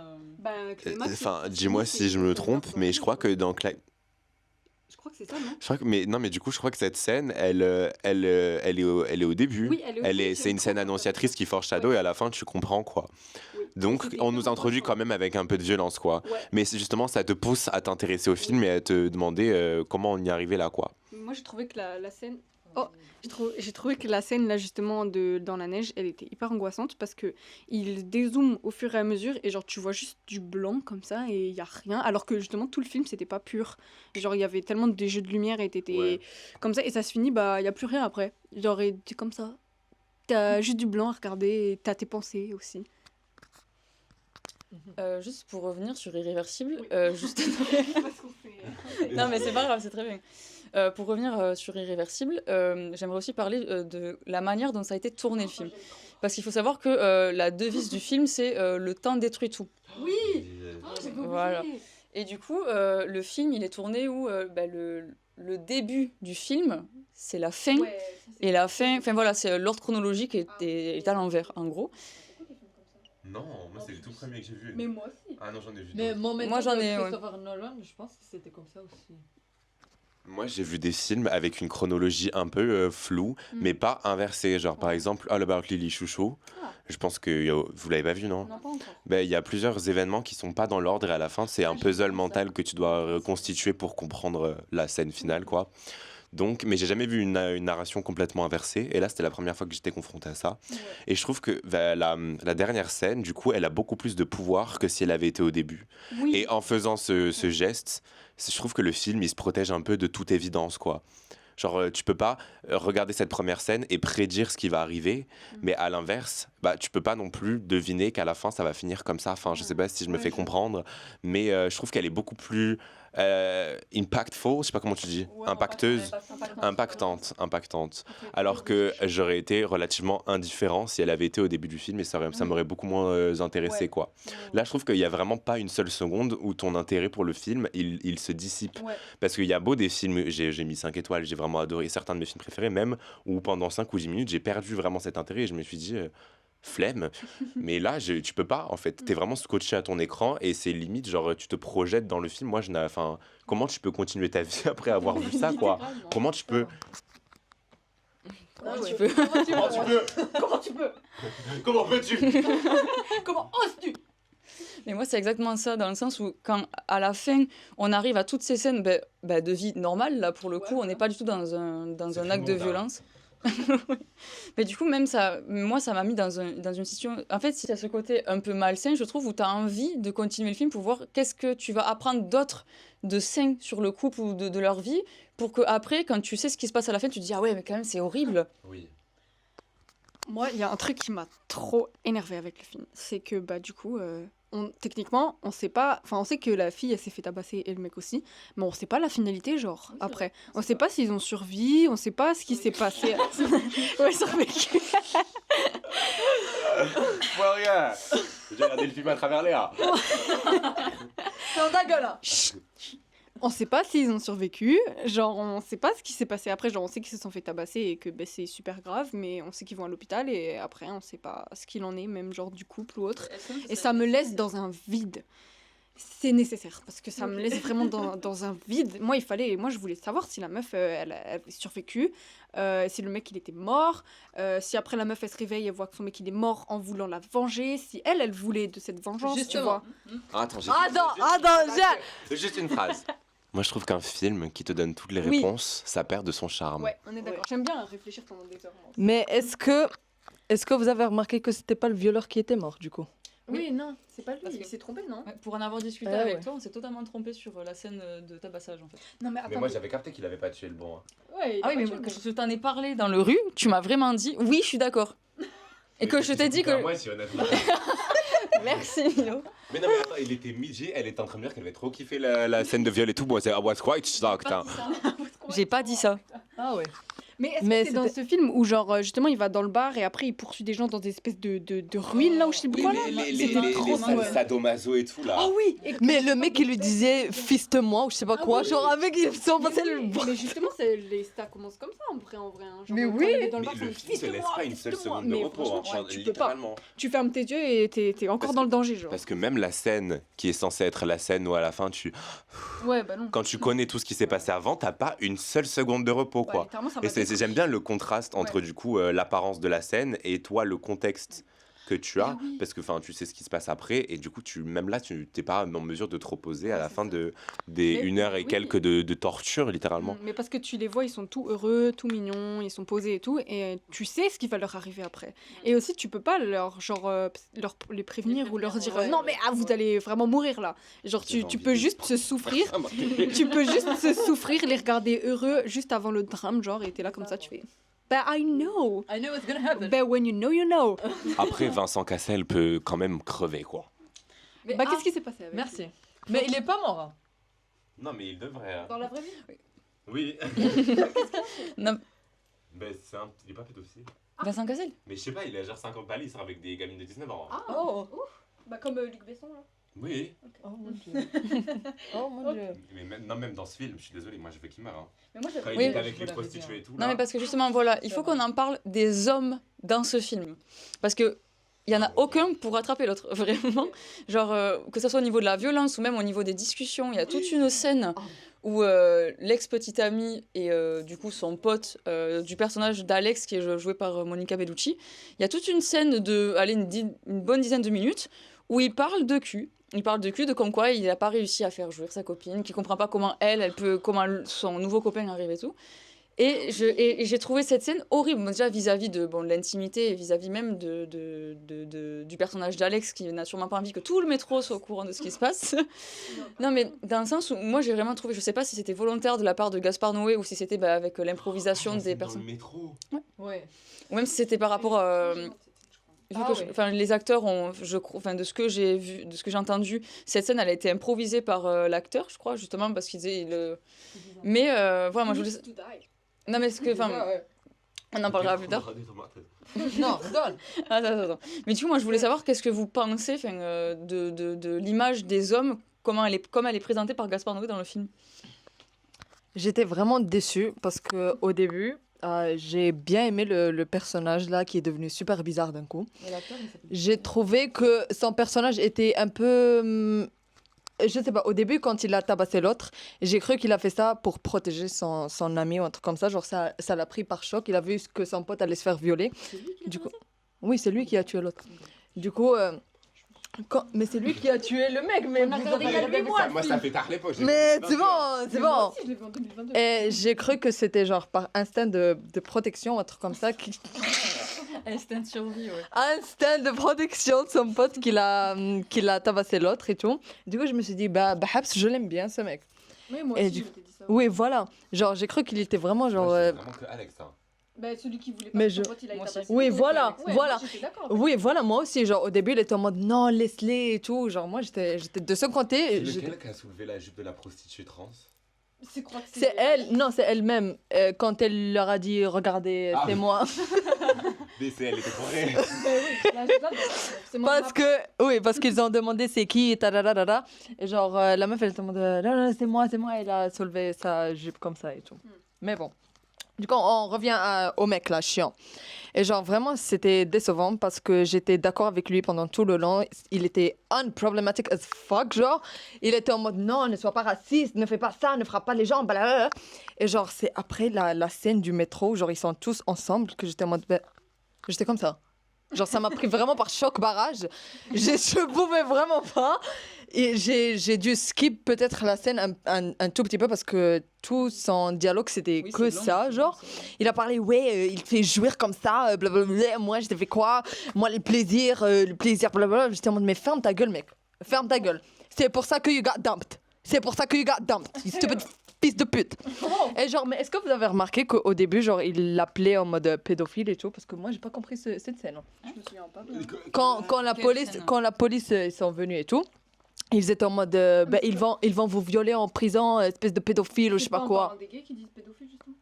Enfin, dis-moi si je me trompe, mais je crois que dans Je crois que c'est ça, non? Mais du coup, je crois que cette scène, elle est au début. Oui, c'est une scène annonciatrice qui foreshadow et à la fin, tu comprends, quoi. Oui. Donc, on nous introduit quand même avec un peu de violence, quoi. Ouais. Mais justement, ça te pousse à t'intéresser au film et à te demander comment on y est arrivé là, quoi. Moi, j'ai trouvé que la scène... j'ai trouvé que la scène, là, justement, dans la neige, elle était hyper angoissante parce que il dézoome au fur et à mesure et genre, tu vois juste du blanc comme ça et il y a rien. Alors que, justement, tout le film, c'était pas pur. Genre, il y avait tellement des jeux de lumière et t'étais comme ça et ça se finit, il y a plus rien après. Genre, t'es comme ça. T'as juste du blanc à regarder et t'as tes pensées aussi. Juste pour revenir sur Irréversible, juste... non mais c'est pas grave, c'est très bien. Pour revenir sur Irréversible, j'aimerais aussi parler de la manière dont ça a été tourné le film. Parce qu'il faut savoir que la devise du film, c'est le temps détruit tout. Oui. Voilà. Et du coup, le film, il est tourné où le début du film, c'est la fin. Et la fin, enfin voilà, c'est l'ordre chronologique est à l'envers, en gros. Non, moi c'est le tout premier que j'ai vu. Mais moi aussi. Ah non, j'en ai vu. Mais Moi, j'en ai, ouais. Christopher Nolan, je pense que c'était comme ça aussi. Moi, j'ai vu des films avec une chronologie un peu floue, mais pas inversée. Genre, par exemple, All About Lily Chouchou. Je pense que vous l'avez pas vu, non? Non, pas encore. Ben, il y a plusieurs événements qui sont pas dans l'ordre et à la fin, c'est un puzzle mental que tu dois reconstituer pour comprendre la scène finale, quoi. Donc, mais j'ai jamais vu une narration complètement inversée. Et là, c'était la première fois que j'étais confronté à ça. Et je trouve que la dernière scène, du coup, elle a beaucoup plus de pouvoir que si elle avait été au début. Oui. Et en faisant ce geste, je trouve que le film, il se protège un peu de toute évidence, quoi. Genre, tu peux pas regarder cette première scène et prédire ce qui va arriver, mais à l'inverse, bah, tu peux pas non plus deviner qu'à la fin, ça va finir comme ça. Enfin, je sais pas si je me fais comprendre, mais je trouve qu'elle est beaucoup plus impactful, je sais pas comment tu dis, impacteuse, impactante. Alors que j'aurais été relativement indifférent si elle avait été au début du film et ça m'aurait beaucoup moins intéressé, quoi. Là, je trouve qu'il y a vraiment pas une seule seconde où ton intérêt pour le film, il se dissipe. Parce qu'il y a beau des films, j'ai mis 5 étoiles, j'ai vraiment adoré certains de mes films préférés, même où pendant 5 ou 10 minutes, j'ai perdu vraiment cet intérêt et je me suis dit... flemme, mais là tu peux pas en fait, t'es vraiment scotché à ton écran et c'est limite genre tu te projettes dans le film. Moi enfin, comment tu peux continuer ta vie après avoir vu ça, quoi? Comment tu peux Comment tu peux comment peux-tu Comment oses-tu? Mais moi, c'est exactement ça, dans le sens où, quand à la fin, on arrive à toutes ces scènes de vie normale, là, pour le coup, on n'est pas du tout dans un acte de violence. Mais du coup, même ça, moi, ça m'a mis dans une situation. En fait, il y a ce côté un peu malsain, je trouve, où tu as envie de continuer le film pour voir qu'est-ce que tu vas apprendre d'autre de sain sur le couple ou de leur vie, pour que après, quand tu sais ce qui se passe à la fin, tu te dis ah ouais, mais quand même, c'est horrible. Oui. Moi, il y a un truc qui m'a trop énervé avec le film. C'est que, du coup, techniquement, on sait pas. Enfin, on sait que la fille, elle s'est fait tabasser et le mec aussi. Mais on sait pas la finalité, genre, après. On sait pas s'ils ont survécu, on sait pas ce qui s'est passé. Ouais, survécu. Moi, regarde, j'ai regardé le film à travers les A. C'est en ta gueule, hein. On sait pas s'ils ont survécu, genre on sait pas ce qui s'est passé après, genre on sait qu'ils se sont fait tabasser et que c'est super grave, mais on sait qu'ils vont à l'hôpital et après on sait pas ce qu'il en est, même genre du couple ou autre. Et ça me laisse dans un vide. C'est nécessaire parce que ça me laisse vraiment dans un vide. Moi je voulais savoir si la meuf elle avait survécu, si le mec il était mort, si après la meuf elle se réveille et voit que son mec il est mort en voulant la venger, si elle voulait de cette vengeance, Justement. tu vois. Attends, juste une phrase. Moi, je trouve qu'un film qui te donne toutes les réponses, ça perd de son charme. Ouais, on est d'accord. J'aime bien réfléchir pendant des heures. Mais est-ce que vous avez remarqué que c'était pas le violeur qui était mort, du coup? Oui, non, c'est pas lui, Parce que- il s'est trompé, non? Ouais, pour en avoir discuté Ah avec ouais. toi, on s'est totalement trompé sur la scène de tabassage, en fait. Non, mais attends. Mais moi, j'avais capté qu'il avait pas tué le bon. Ouais, Ah oui, mais quand je t'en ai parlé dans le rue, tu m'as vraiment dit oui, je suis d'accord. Et que je t'ai dit que. Moi, si honnêtement. Merci, Milo. Mais non, mais attends, il était midi, elle était en train de me dire qu'elle avait trop kiffé la scène de viol et tout. Moi, c'est I was quite shocked. Hein. J'ai pas dit ça. Ah ouais. Mais est-ce Mais que c'est dans ce film où, genre, justement, il va dans le bar et après il poursuit des gens dans des espèces de ruines là où je sais plus quoi là? C'était trop ouais. sadomaso et tout là. Oh oui! Mais le mec il lui disait fiste-moi ou je sais pas quoi, oui. genre avec ils sont passés le Mais justement, les stars commencent comme ça en vrai. Hein. Genre, Mais quand oui. elle est dans le Mais bar, le ça film fait, te laisse pas une seule fiste-moi. seconde de Mais repos, franchement, hein, tu peux pas. littéralement. Tu fermes tes yeux et t'es encore Parce dans que- le danger, genre. Parce que même la scène qui est censée être la scène où à la fin Ouais, bah non. quand tu connais tout ce qui s'est passé avant, t'as pas une seule seconde de repos, quoi. littéralement, ça Et va j'aime bien le contraste entre du coup l'apparence de la scène et toi le contexte que tu as, parce que tu sais ce qui se passe après et du coup même là tu t'es pas en mesure de te reposer à la fin des Mais 1 heure et oui. quelques de torture littéralement. Mais parce que tu les vois, ils sont tout heureux, tout mignons, ils sont posés et tout, et tu sais ce qui va leur arriver après. Et aussi, tu peux pas les prévenir ou leur dire non mais vous allez vraiment mourir là. Genre J'ai tu envie peux de- juste se souffrir, tu peux juste se souffrir, les regarder heureux juste avant le drame, genre, et t'es là comme ça, tu fais. But I know. I know what's gonna happen. But when you know, you know. Après Vincent Cassel peut quand même crever quoi. Mais, Qu'est-ce qui s'est passé avec Merci. Mais il est pas mort. Hein. Non mais il devrait. Dans la vraie vie? Oui. Non, Ben, il est pas pédophile. Vincent Cassel. Mais je sais pas, il a genre 50 balles, il sort avec des gamines de 19 ans. Ah, Oh, bah comme Luc Besson là. Oui. oh mon dieu. Oh mon dieu. Mais même dans ce film, je suis désolé, moi je veux qu'il meure. Hein. Mais moi Quand il Oui. est avec les prostituées et tout. Non, là. mais parce que justement, voilà, il faut qu'on en parle des hommes dans ce film. Parce que il y en a aucun pour rattraper l'autre, vraiment. Genre, que ce soit au niveau de la violence ou même au niveau des discussions, il y a toute une scène où l'ex-petite amie et du coup son pote du personnage d'Alex, qui est joué par Monica Bellucci, il y a toute une scène de, allez, une bonne dizaine de minutes où il parle de cul. Il parle de cul, de comme quoi il n'a pas réussi à faire jouir sa copine, qu'il comprend pas comment comment son nouveau copain arrive et tout. Et j'ai trouvé cette scène horrible, déjà vis-à-vis de l'intimité et vis-à-vis même du personnage d'Alex, qui n'a sûrement pas envie que tout le métro soit au courant de ce qui se passe. Non, mais dans le sens où moi j'ai vraiment trouvé, je sais pas si c'était volontaire de la part de Gaspard Noé ou si c'était avec l'improvisation des Dans personnes, le métro. Ouais. ou même si c'était par rapport vu Ah que ouais. enfin, les acteurs ont, je crois, enfin, de ce que j'ai vu, de ce que j'ai entendu, cette scène elle a été improvisée par l'acteur, je crois, justement parce qu'il disait mais voilà, moi je voulais. Non, mais ce que. Enfin, on en parlera plus tard. Non, donne. Attends. Mais du coup, moi, je voulais savoir qu'est-ce que vous pensez de l'image des hommes, comme elle est présentée par Gaspard Noé dans le film. J'étais vraiment déçue parce que au début, j'ai bien aimé le personnage là qui est devenu super bizarre d'un coup. J'ai trouvé que son personnage était un peu. Je sais pas, au début, quand il a tabassé l'autre, j'ai cru qu'il a fait ça pour protéger son ami ou un truc comme ça. Genre, ça l'a pris par choc. Il a vu que son pote allait se faire violer. Du coup, oui, c'est lui qui a tué l'autre. Du coup, mais c'est lui qui a tué le mec. Mais On a regardé il y a 8 mois. Moi, ça fait tard l'époque. Mais c'est bon, c'est bon. Si, je l'ai vu en 2022. Et j'ai cru que c'était genre par instinct de protection, un truc comme ça. Instinct de survie, ouais. Instinct de protection de son pote qu'il a tabassé l'autre et tout. Du coup, je me suis dit, Habs, je l'aime bien ce mec. Oui, moi Et aussi, du- je m'étais dit ça. Oui, voilà. Genre, j'ai cru qu'il était vraiment genre. Vraiment que Alex. Hein. Bah, celui qui voulait pas Mais que son je- pote, il aille Moi aussi. tabasser. Oui, voilà, Ouais, voilà. moi, j'étais d'accord. Oui, voilà, moi aussi. Genre, au début, il était en mode non, laisse-les et tout. Genre, moi, j'étais de ce côté. C'est j'étais- lequel qui a soulevé la jupe de la prostituée trans? C'est quoi que C'est elle, non, c'est elle-même. Quand elle leur a dit, regardez, Ah. c'est moi. Mais c'est elle était correcte. C'est moi Parce que, oui, parce qu'ils ont demandé c'est qui, et tadadadada. Et genre, la meuf, elle était en mode non, non, c'est moi. Elle a soulevé sa jupe comme ça et tout. Mais bon. Du coup, on revient au mec là, chiant. Et genre, vraiment, c'était décevant parce que j'étais d'accord avec lui pendant tout le long. Il était unproblematic as fuck, genre. Il était en mode non, ne sois pas raciste, ne fais pas ça, ne frappe pas les gens, blablabla. Et genre, c'est après la scène du métro, genre, ils sont tous ensemble, que j'étais en mode. J'étais comme ça. Genre, ça m'a pris vraiment par choc barrage. Je pouvais vraiment pas. Et j'ai dû skip peut-être la scène un tout petit peu parce que tout son dialogue, c'était que ça, genre. Il a parlé, ouais, il te fait jouir comme ça, blablabla. Moi, je t'ai fait quoi? Moi, le plaisir, blablabla. J'étais en mode, mais ferme ta gueule, mec. Ferme ta gueule. C'est pour ça que you got dumped. C'est pour ça que you got dumped. You stupid fils de pute. Et genre, mais est-ce que vous avez remarqué qu'au début, genre, il l'appelait en mode pédophile et tout? Parce que moi, j'ai pas compris cette scène. Je me souviens pas bien. Quand la Quelle police, scène? quand la police ils sont venus et tout, ils étaient en mode, ils vont vous violer en prison, espèce de pédophile ou je sais pas quoi. Des gays qui disent pédophile, justement.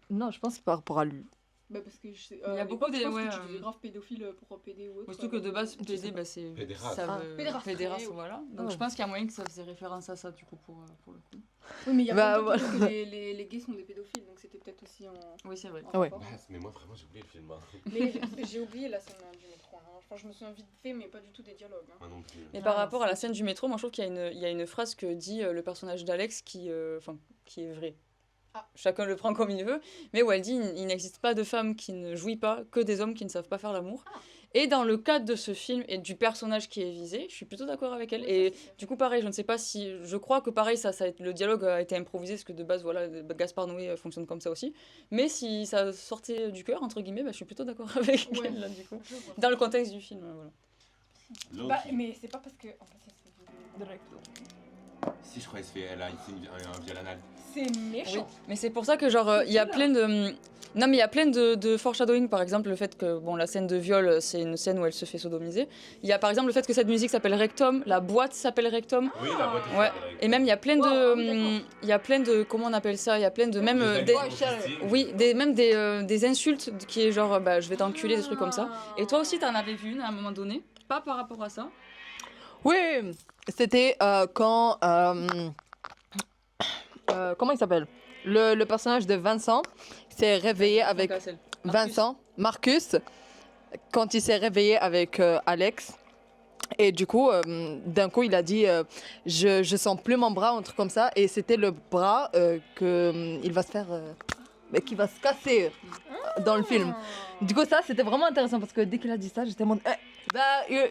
Non, je pense que c'est par rapport à lui. Bah, parce que je sais. Il y a beaucoup des. des- Je pense ouais, que tu disais grave pédophile pour PD ou autre. Surtout que de base, PD, bah, c'est. Pédéraste. ça Ah, veut- pédéraste, pédéraste, oui. voilà. Donc Oh. je pense qu'il y a moyen que ça faisait référence à ça, du coup, pour le coup. Oui, mais il y a Bah, plein de gens qui disent que les gays sont des pédophiles, donc c'était peut-être aussi en. Oui, c'est vrai. en Ouais. rapport. Mais moi, vraiment, j'ai oublié le film. Hein. Mais j'ai oublié la scène du métro. Hein. Enfin, je me souviens vite fait, mais pas du tout des dialogues. Hein. Moi non plus. Mais par Ah, rapport à la scène du métro, moi je trouve qu'il y a une phrase que dit le personnage d'Alex qui est vraie. Ah. Chacun le prend comme il veut, mais où elle dit il n'existe pas de femme qui ne jouit pas, que des hommes qui ne savent pas faire l'amour. Ah. Et dans le cadre de ce film et du personnage qui est visé, je suis plutôt d'accord avec elle. Oui, Et ça, c'est du coup, pareil, je ne sais pas si. Je crois que pareil, le dialogue a été improvisé, parce que de base, voilà, Gaspard Noé fonctionne comme ça aussi. Mais si ça sortait du cœur, entre guillemets, bah, je suis plutôt d'accord avec Ouais. elle, là, du coup. Je vois. Dans le contexte du film, voilà. L'autre, Bah, mais c'est pas parce que. En fait, si je crois qu'elle a fait un viol anal. c'est Oui, méchant. mais c'est pour ça que genre il y a plein de Non, mais il y a plein de foreshadowing, par exemple, le fait que bon, la scène de viol, c'est une scène où elle se fait sodomiser. Il y a par exemple le fait que cette musique s'appelle Rectum, la boîte s'appelle Rectum. Oui, la boîte Ouais. Et même il y a plein il y a plein de, comment on appelle ça, il y a plein de même des insultes qui est genre bah, je vais t'enculer, des trucs comme ça. Et toi aussi t'en avais vu une à un moment donné, pas par rapport à ça. Oui, c'était quand. Comment il s'appelle le personnage de Vincent s'est réveillé avec. Vincent, Marcus, quand il s'est réveillé avec Alex. Et du coup, d'un coup, il a dit je sens plus mon bras, un truc comme ça. Et c'était le bras qu'il va se faire. Qui va se casser dans le film. Du coup, ça, c'était vraiment intéressant parce que dès qu'il a dit ça, j'étais en mode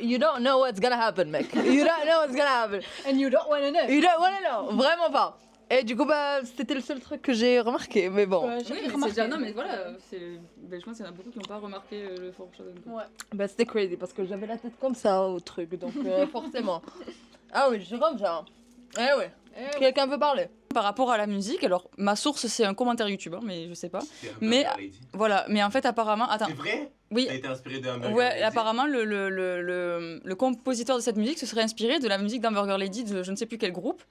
you don't know what's gonna happen, mec. You don't know what's gonna happen. And you don't wanna know. You don't wanna know. Vraiment pas. Et du coup, bah, c'était le seul truc que j'ai remarqué, mais bon. Ouais, Oui, j'ai mais c'est remarqué. déjà, non mais voilà, je pense qu'il y en a beaucoup qui n'ont pas remarqué le foreshadowing. Ouais. Bah, c'était crazy parce que j'avais la tête comme ça au truc, donc forcément. Ah oui, je suis comme ça. Eh ouais. Quelqu'un veut parler? Par rapport à la musique, alors ma source c'est un commentaire YouTube, hein, mais je sais pas. Mais voilà, mais en fait apparemment, attends. C'est vrai? Oui. T'as été inspiré de Hamburger Ouais, Lady? apparemment le compositeur de cette musique se serait inspiré de la musique d'Hamburger Lady de je ne sais plus quel groupe.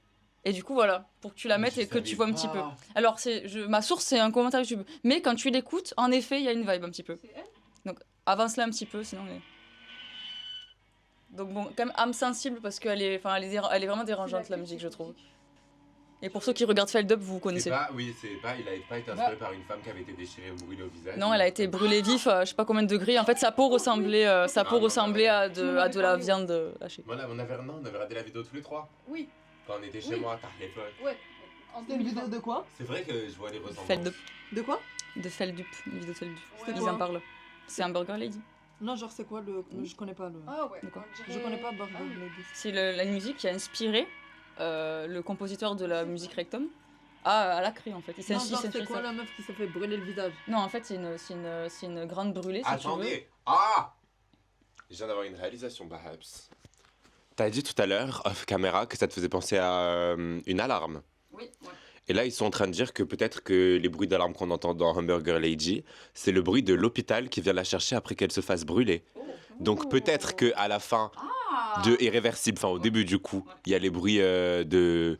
Et du coup voilà, pour que tu la Mais mettes je et que tu savais vois un petit peu. pas. Alors ma source c'est un commentaire YouTube, mais quand tu l'écoutes, en effet il y a une vibe un petit peu. Donc avance-la un petit peu, sinon. Donc bon, quand même âme sensible parce qu'elle est, enfin elle est vraiment dérangeante la musique je trouve. Et pour ceux qui regardent Feld Up, vous connaissez. Il a pas été inspiré par une femme qui avait été déchirée ou brûlée au visage. Non, elle a été brûlée vif, je sais pas combien de degrés. En fait, sa peau ressemblait à de la viande hachée. On avait regardé la vidéo tous les trois. Oui. Quand on était chez Oui. moi à l'époque. Ouais. En 2020. de quoi? C'est vrai que je vois les ressemblances. Feld Up, De quoi? de Feldup, une vidéo de Feldup. Ouais. Ils en parlent. C'est Hamburger Lady. Non, genre, c'est quoi le. Je connais pas le. Ah ouais. D'accord. Je connais pas Burger Ah oui. Lady. C'est la musique qui a inspiré le compositeur de la musique Rectum à la créer en fait. Il s'est Non, inspiré- genre, il s'est c'est inspiré quoi ça. la meuf qui s'est fait brûler le visage? Non, en fait, c'est une grande brûlée si tu veux. Attendez! Ah! Je viens d'avoir une réalisation, perhaps. T'as dit tout à l'heure, off caméra, que ça te faisait penser à une alarme. Oui, ouais. Et là, ils sont en train de dire que peut-être que les bruits d'alarme qu'on entend dans Hamburger Lady, c'est le bruit de l'hôpital qui vient la chercher après qu'elle se fasse brûler. Donc peut-être qu'à la fin de Irréversible, enfin au début du coup, il y a les bruits de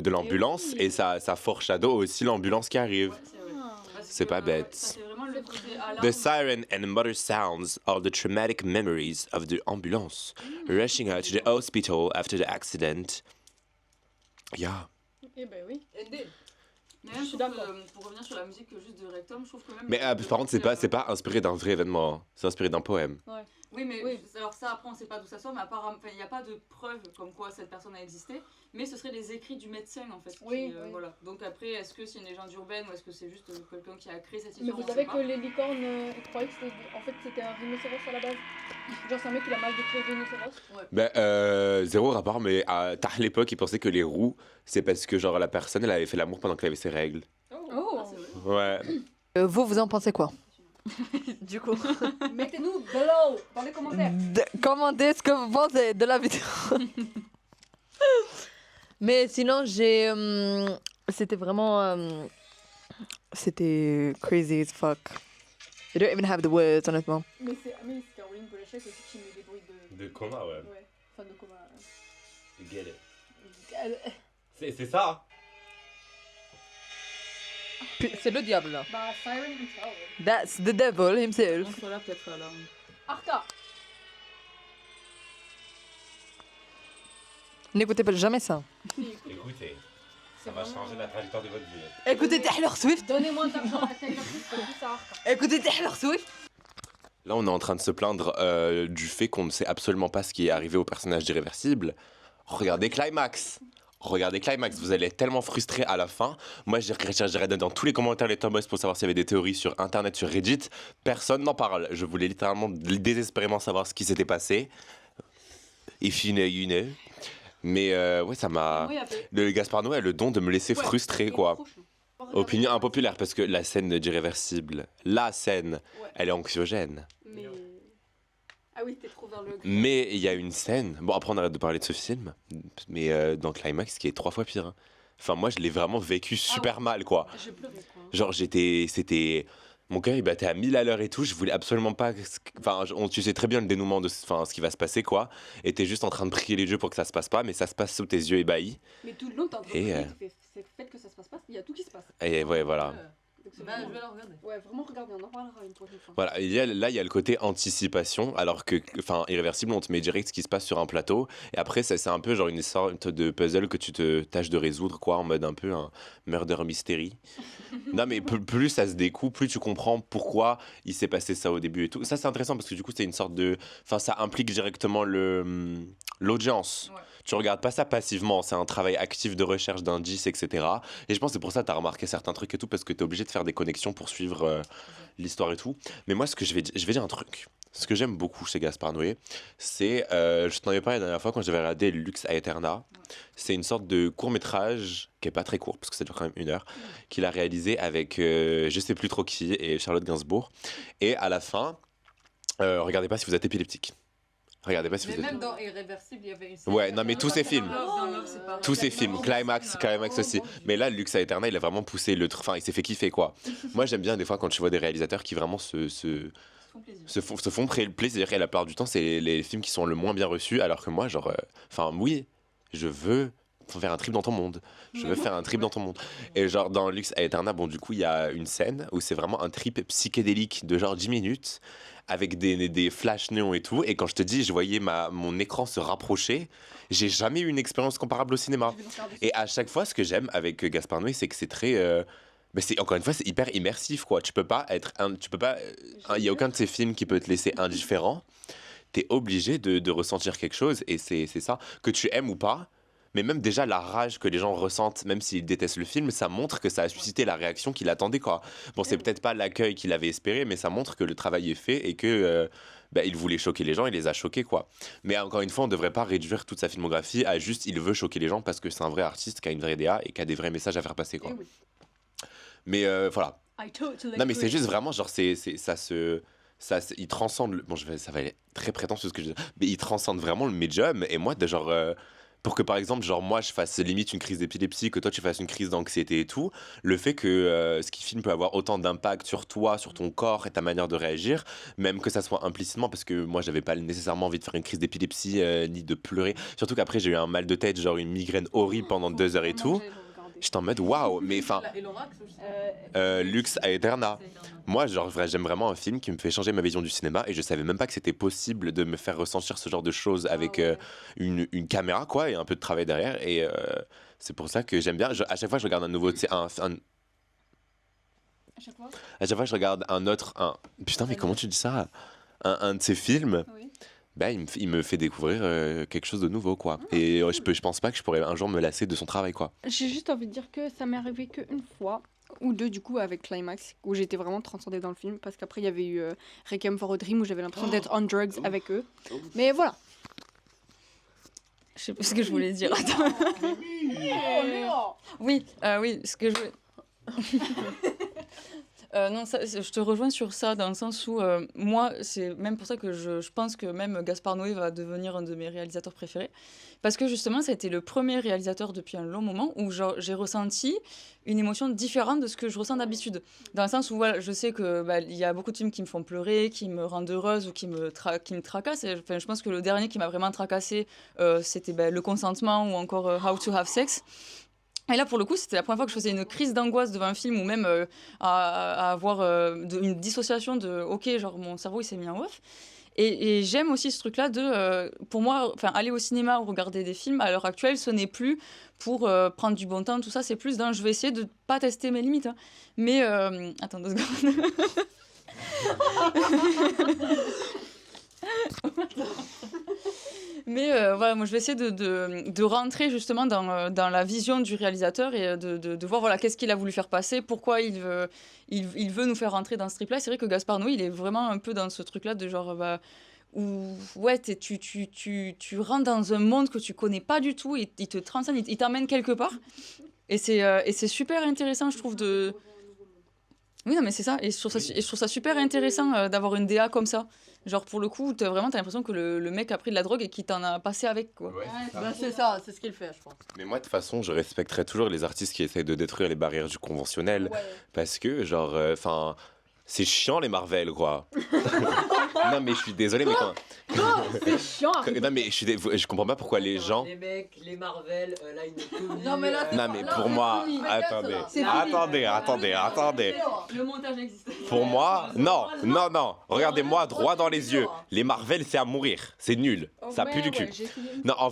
l'ambulance et ça foreshadow aussi l'ambulance qui arrive. C'est pas bête. C'est vraiment le côté alarme. The siren and motor sounds are the traumatic memories of the ambulance rushing her to the hospital after the accident. Yeah. Eh ben oui. Mais Je même, suis je trouve d'accord. que, pour revenir sur la musique juste de Rectum, je trouve que même. Mais par contre, c'est pas inspiré d'un vrai événement. Hein. C'est inspiré d'un poème. Oui, mais Oui. alors ça, après, on sait pas d'où ça sort, mais apparemment, il n'y a pas de preuve comme quoi cette personne a existé, mais ce seraient les écrits du médecin en fait. Oui, oui. Voilà. Donc après, est-ce que c'est une légende urbaine ou est-ce que c'est juste quelqu'un qui a créé cette Mais histoire vous on savez sait que pas. les licornes, ils croyaient que c'était un rhinocéros à la base. Genre, c'est un mec qui a mal décrit le rhinocéros. Ben, zéro rapport, mais à l'époque, ils pensaient que les roues, c'est parce que genre la personne, elle avait fait l'amour pendant qu'elle avait ses règles. Oh. Ah, c'est vrai. Ouais. Vous en pensez quoi? Du coup. Mettez-nous below dans les commentaires. Commentez ce que vous pensez de la vidéo. Mais sinon, c'était vraiment. C'était crazy as fuck. I don't even have the words, honnêtement. Mais c'est Caroline Polachek aussi qui met des bruits de. De coma, ouais. Ouais, enfin de coma. Get it. C'est ça. C'est le diable, là. Bah, Siren himself. That's the devil himself. On sera là peut-être à la. Arca. N'écoutez pas jamais ça. Écoutez, ça va changer la trajectoire de votre vie. Écoutez Taylor Swift. Donnez-moi d'argent à Taylor Swift pour tout ça, Arca. Écoutez Taylor Swift. Là, on est en train de se plaindre du fait qu'on ne sait absolument pas ce qui est arrivé au personnage d'Irréversible. Regardez Climax. Regardez Climax, vous allez être tellement frustré à la fin. Moi, j'ai regardé dans tous les commentaires les Tomboys pour savoir s'il y avait des théories sur Internet, sur Reddit. Personne n'en parle. Je voulais littéralement, désespérément savoir ce qui s'était passé. If you know, you know. Mais ouais, ça m'a... Oui, après. Le Gaspard Noé a le don de me laisser frustré, quoi. Opinion impopulaire, parce que la scène d'Irréversible, la scène, Ouais. elle est anxiogène. Mais. Ah oui, t'es trop vers le. Mais il y a une scène, bon après on arrête de parler de ce film, mais dans Climax qui est 3 fois pire. Hein. Enfin moi je l'ai vraiment vécu super mal quoi. J'ai pleuré quoi. Genre c'était Mon cœur il battait à 1000 à l'heure et tout, je voulais absolument pas. Enfin, tu sais très bien le dénouement de ce qui va se passer, quoi. Et t'es juste en train de prier les dieux pour que ça se passe pas, mais ça se passe sous tes yeux ébahis. Mais tout le long, t'es en train de Et, prier, tu fais, c'est le fait que ça se passe pas, il y a tout qui se passe. Et ouais, voilà. Donc c'est Bah, vraiment- je vais la regarder. Ouais, vraiment, regardez, on en parlera une prochaine fois. Voilà, là, il y a le côté anticipation, alors que, enfin, Irréversible, on te met direct ce qui se passe sur un plateau, et après, c'est un peu genre une sorte de puzzle que tu te tâches de résoudre, quoi, en mode un peu un murder mystery. Non, mais plus ça se découpe, plus tu comprends pourquoi il s'est passé ça au début et tout. Ça, c'est intéressant, parce que du coup, c'est une sorte de... Enfin, ça implique directement l'audience. Ouais. Tu regardes pas ça passivement, c'est un travail actif de recherche d'indices, etc. Et je pense que c'est pour ça que tu as remarqué certains trucs et tout, parce que tu es obligé de faire des connexions pour suivre l'histoire et tout. Mais moi, je vais dire un truc. Ce que j'aime beaucoup chez Gaspard Noé, c'est, je t'en avais parlé la dernière fois quand j'avais regardé Lux Aeterna. C'est une sorte de court-métrage, qui est pas très court, parce que ça dure quand même 1 heure, qu'il a réalisé avec je sais plus trop qui, et Charlotte Gainsbourg. Et à la fin, regardez pas si vous êtes épileptique. Regardez pas si Mais vous êtes... même dans Irréversible, il y avait une scène. Ouais, non, mais tous ces films. Dans Tous ces films, Climax aussi. Mais là, Lux Aeterna, il a vraiment poussé le truc. Enfin, il s'est fait kiffer, quoi. Moi, j'aime bien des fois quand tu vois des réalisateurs qui vraiment se font plaisir. Et la plupart du temps, c'est les films qui sont le moins bien reçus. Alors que moi, genre, enfin, oui, je veux faire un trip dans ton monde. Je veux faire un trip dans ton monde. Et genre, dans Lux Aeterna, bon, du coup, il y a une scène où c'est vraiment un trip psychédélique de genre 10 minutes avec des flashs néons et tout. Et quand je te dis, je voyais mon écran se rapprocher, j'ai jamais eu une expérience comparable au cinéma. Et à chaque fois, ce que j'aime avec Gaspard Noé, c'est que c'est très... mais encore une fois, c'est hyper immersif, quoi. Tu peux pas être... Il y a aucun de ces films qui peut te laisser indifférent. T'es obligé de ressentir quelque chose. Et c'est ça. Que tu aimes ou pas, mais même déjà la rage que les gens ressentent, même s'ils détestent le film, ça montre que ça a suscité la réaction qu'il attendait, quoi. Bon, c'est peut-être pas l'accueil qu'il avait espéré, mais ça montre que le travail est fait et que il voulait choquer les gens, il les a choqués, quoi. Mais encore une fois, on devrait pas réduire toute sa filmographie à juste il veut choquer les gens parce que c'est un vrai artiste qui a une vraie DA et qui a des vrais messages à faire passer, quoi. Mais voilà. Non, mais c'est juste vraiment genre il transcende bon, ça va être très prétentieux ce que je dis, mais il transcende vraiment le médium. Et moi, de genre pour que par exemple, genre moi je fasse limite une crise d'épilepsie, que toi tu fasses une crise d'anxiété et tout, le fait que ce qu'il filme peut avoir autant d'impact sur toi, sur ton corps et ta manière de réagir, même que ça soit implicitement, parce que moi j'avais pas nécessairement envie de faire une crise d'épilepsie ni de pleurer, surtout qu'après j'ai eu un mal de tête, genre une migraine horrible pendant 2 heures et tout. J'étais en mode waouh, mais enfin, Lux Aeterna. Moi, genre, j'aime vraiment un film qui me fait changer ma vision du cinéma et je savais même pas que c'était possible de me faire ressentir ce genre de choses avec une caméra, quoi, et un peu de travail derrière. Et c'est pour ça que j'aime bien. À chaque fois, je regarde un nouveau. À chaque fois, je regarde un autre. Putain, mais comment tu dis ça? Un de ces films. Oui. Ben, il me fait découvrir quelque chose de nouveau, quoi. Et je pense pas que je pourrais un jour me lasser de son travail, quoi. J'ai juste envie de dire que ça m'est arrivé qu'une fois ou deux du coup avec Climax où j'étais vraiment transcendée dans le film parce qu'après il y avait eu Requiem for a Dream où j'avais l'impression d'être on drugs avec eux. Mais voilà. Je sais pas ce que je voulais dire. Attends. Oui, oui, ce que je voulais... non, je te rejoins sur ça dans le sens où moi, c'est même pour ça que je pense que même Gaspard Noé va devenir un de mes réalisateurs préférés. Parce que justement, ça a été le premier réalisateur depuis un long moment où j'ai ressenti une émotion différente de ce que je ressens d'habitude. Dans le sens où voilà, je sais que il y a beaucoup de films qui me font pleurer, qui me rendent heureuse ou qui me tracassent. Et, je pense que le dernier qui m'a vraiment tracassée, c'était Le Consentement ou encore How to Have Sex. Et là, pour le coup, c'était la première fois que je faisais une crise d'angoisse devant un film ou même à avoir une dissociation de « Ok, genre mon cerveau, il s'est mis en off ». Et j'aime aussi ce truc-là de, pour moi, aller au cinéma ou regarder des films, à l'heure actuelle, ce n'est plus pour prendre du bon temps, tout ça, c'est plus d'un « je vais essayer de ne pas tester mes limites ». Hein. Mais, attends 2 secondes. Mais voilà, moi je vais essayer de rentrer justement dans la vision du réalisateur et de voir voilà, qu'est-ce qu'il a voulu faire passer, pourquoi il veut nous faire rentrer dans ce trip-là. C'est vrai que Gaspard Noé, il est vraiment un peu dans ce truc-là de genre, où ouais, tu rentres dans un monde que tu connais pas du tout, et il te transcende, il t'emmène quelque part. Et c'est super intéressant, je trouve, de... Oui, non, mais c'est ça. Et je trouve ça super intéressant d'avoir une DA comme ça. Genre, pour le coup, t'as l'impression que le mec a pris de la drogue et qu'il t'en a passé avec, quoi. Ouais, c'est ça, c'est ce qu'il fait, je pense. Mais moi, de toute façon, je respecterai toujours les artistes qui essayent de détruire les barrières du conventionnel. Ouais. Parce que, genre, C'est chiant les Marvel, quoi. Non, mais je suis désolé, mais quand. C'est chiant. Non, mais je comprends pas pourquoi les gens. Les mecs, les Marvel, là, une comédie. Non, mais là, Non, mais pour moi. Attendez. C'est Attendez. Le montage existe. Pour moi, non. Regardez-moi droit dans les yeux. Les Marvel, c'est à mourir. C'est nul. Ça pue du cul. Non, en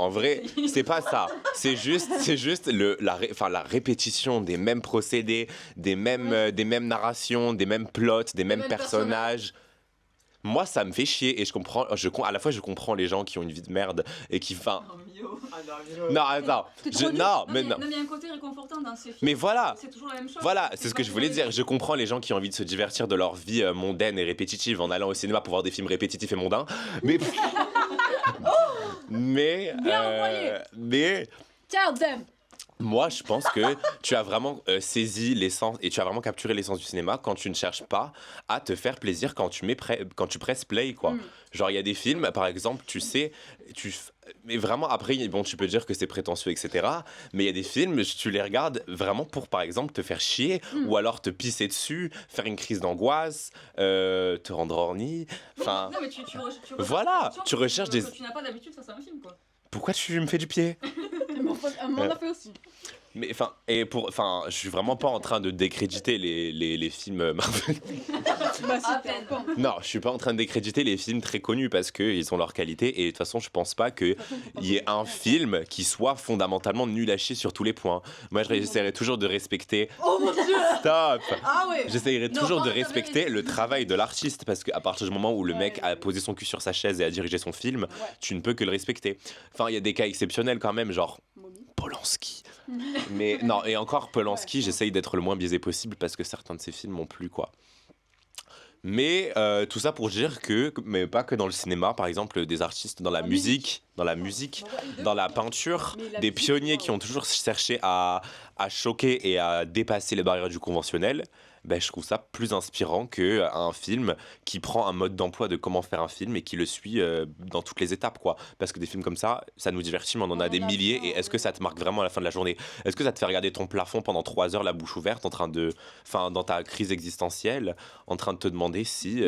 vrai, c'est pas ça. C'est juste la répétition des mêmes procédés, des mêmes narrations, des mêmes plots, des mêmes personnages. Moi, ça me fait chier et à la fois je comprends les gens qui ont une vie de merde et qui, Ah non, non, attends, non, mais il y a un côté réconfortant dans ces films. Mais voilà, C'est toujours la même chose. voilà, c'est ce que je voulais dire. Je comprends les gens qui ont envie de se divertir de leur vie mondaine et répétitive en allant au cinéma pour voir des films répétitifs et mondains. Mais, mais Tell them. moi, je pense que tu as vraiment saisi l'essence et tu as vraiment capturé l'essence du cinéma quand tu ne cherches pas à te faire plaisir quand tu presses play, quoi. Genre, il y a des films, par exemple, tu sais, mais vraiment, après, bon, tu peux dire que c'est prétentieux, etc. Mais il y a des films, tu les regardes vraiment pour, par exemple, te faire chier ou alors te pisser dessus, faire une crise d'angoisse, te rendre horny. Enfin, Non, mais voilà, tu recherches des... que tu n'as pas d'habitude face à un film, quoi. Pourquoi tu me fais du pied? On a fait aussi. Mais je suis vraiment pas en train de décréditer les films Marvel. À peine. Non, je suis pas en train de décréditer les films très connus parce qu'ils ont leur qualité et de toute façon, je pense pas qu'il y ait un film qui soit fondamentalement nul à chier sur tous les points. Moi, j'essaierai toujours de respecter. Oh mon dieu! Stop! Ah ouais! J'essaierai Non, toujours de pas respecter le travail de l'artiste parce qu'à partir du moment où le mec Ouais. a posé son cul sur sa chaise et a dirigé son film, tu ne peux que le respecter. Enfin, il y a des cas exceptionnels quand même, genre Polanski. Mais non, et encore Polanski, j'essaye d'être le moins biaisé possible parce que certains de ses films m'ont plu, quoi. Mais tout ça pour dire que, mais pas que dans le cinéma, par exemple, des artistes dans la musique, dans la peinture, Mais la des musique, pionniers qui ont toujours cherché à choquer et à dépasser les barrières du conventionnel, ben, je trouve ça plus inspirant qu'un film qui prend un mode d'emploi de comment faire un film et qui le suit dans toutes les étapes, quoi. Parce que des films comme ça nous divertit, mais on en a des milliers. Et est-ce que ça te marque vraiment à la fin de la journée? Est-ce que ça te fait regarder ton plafond pendant 3 heures, la bouche ouverte, dans ta crise existentielle, en train de te demander si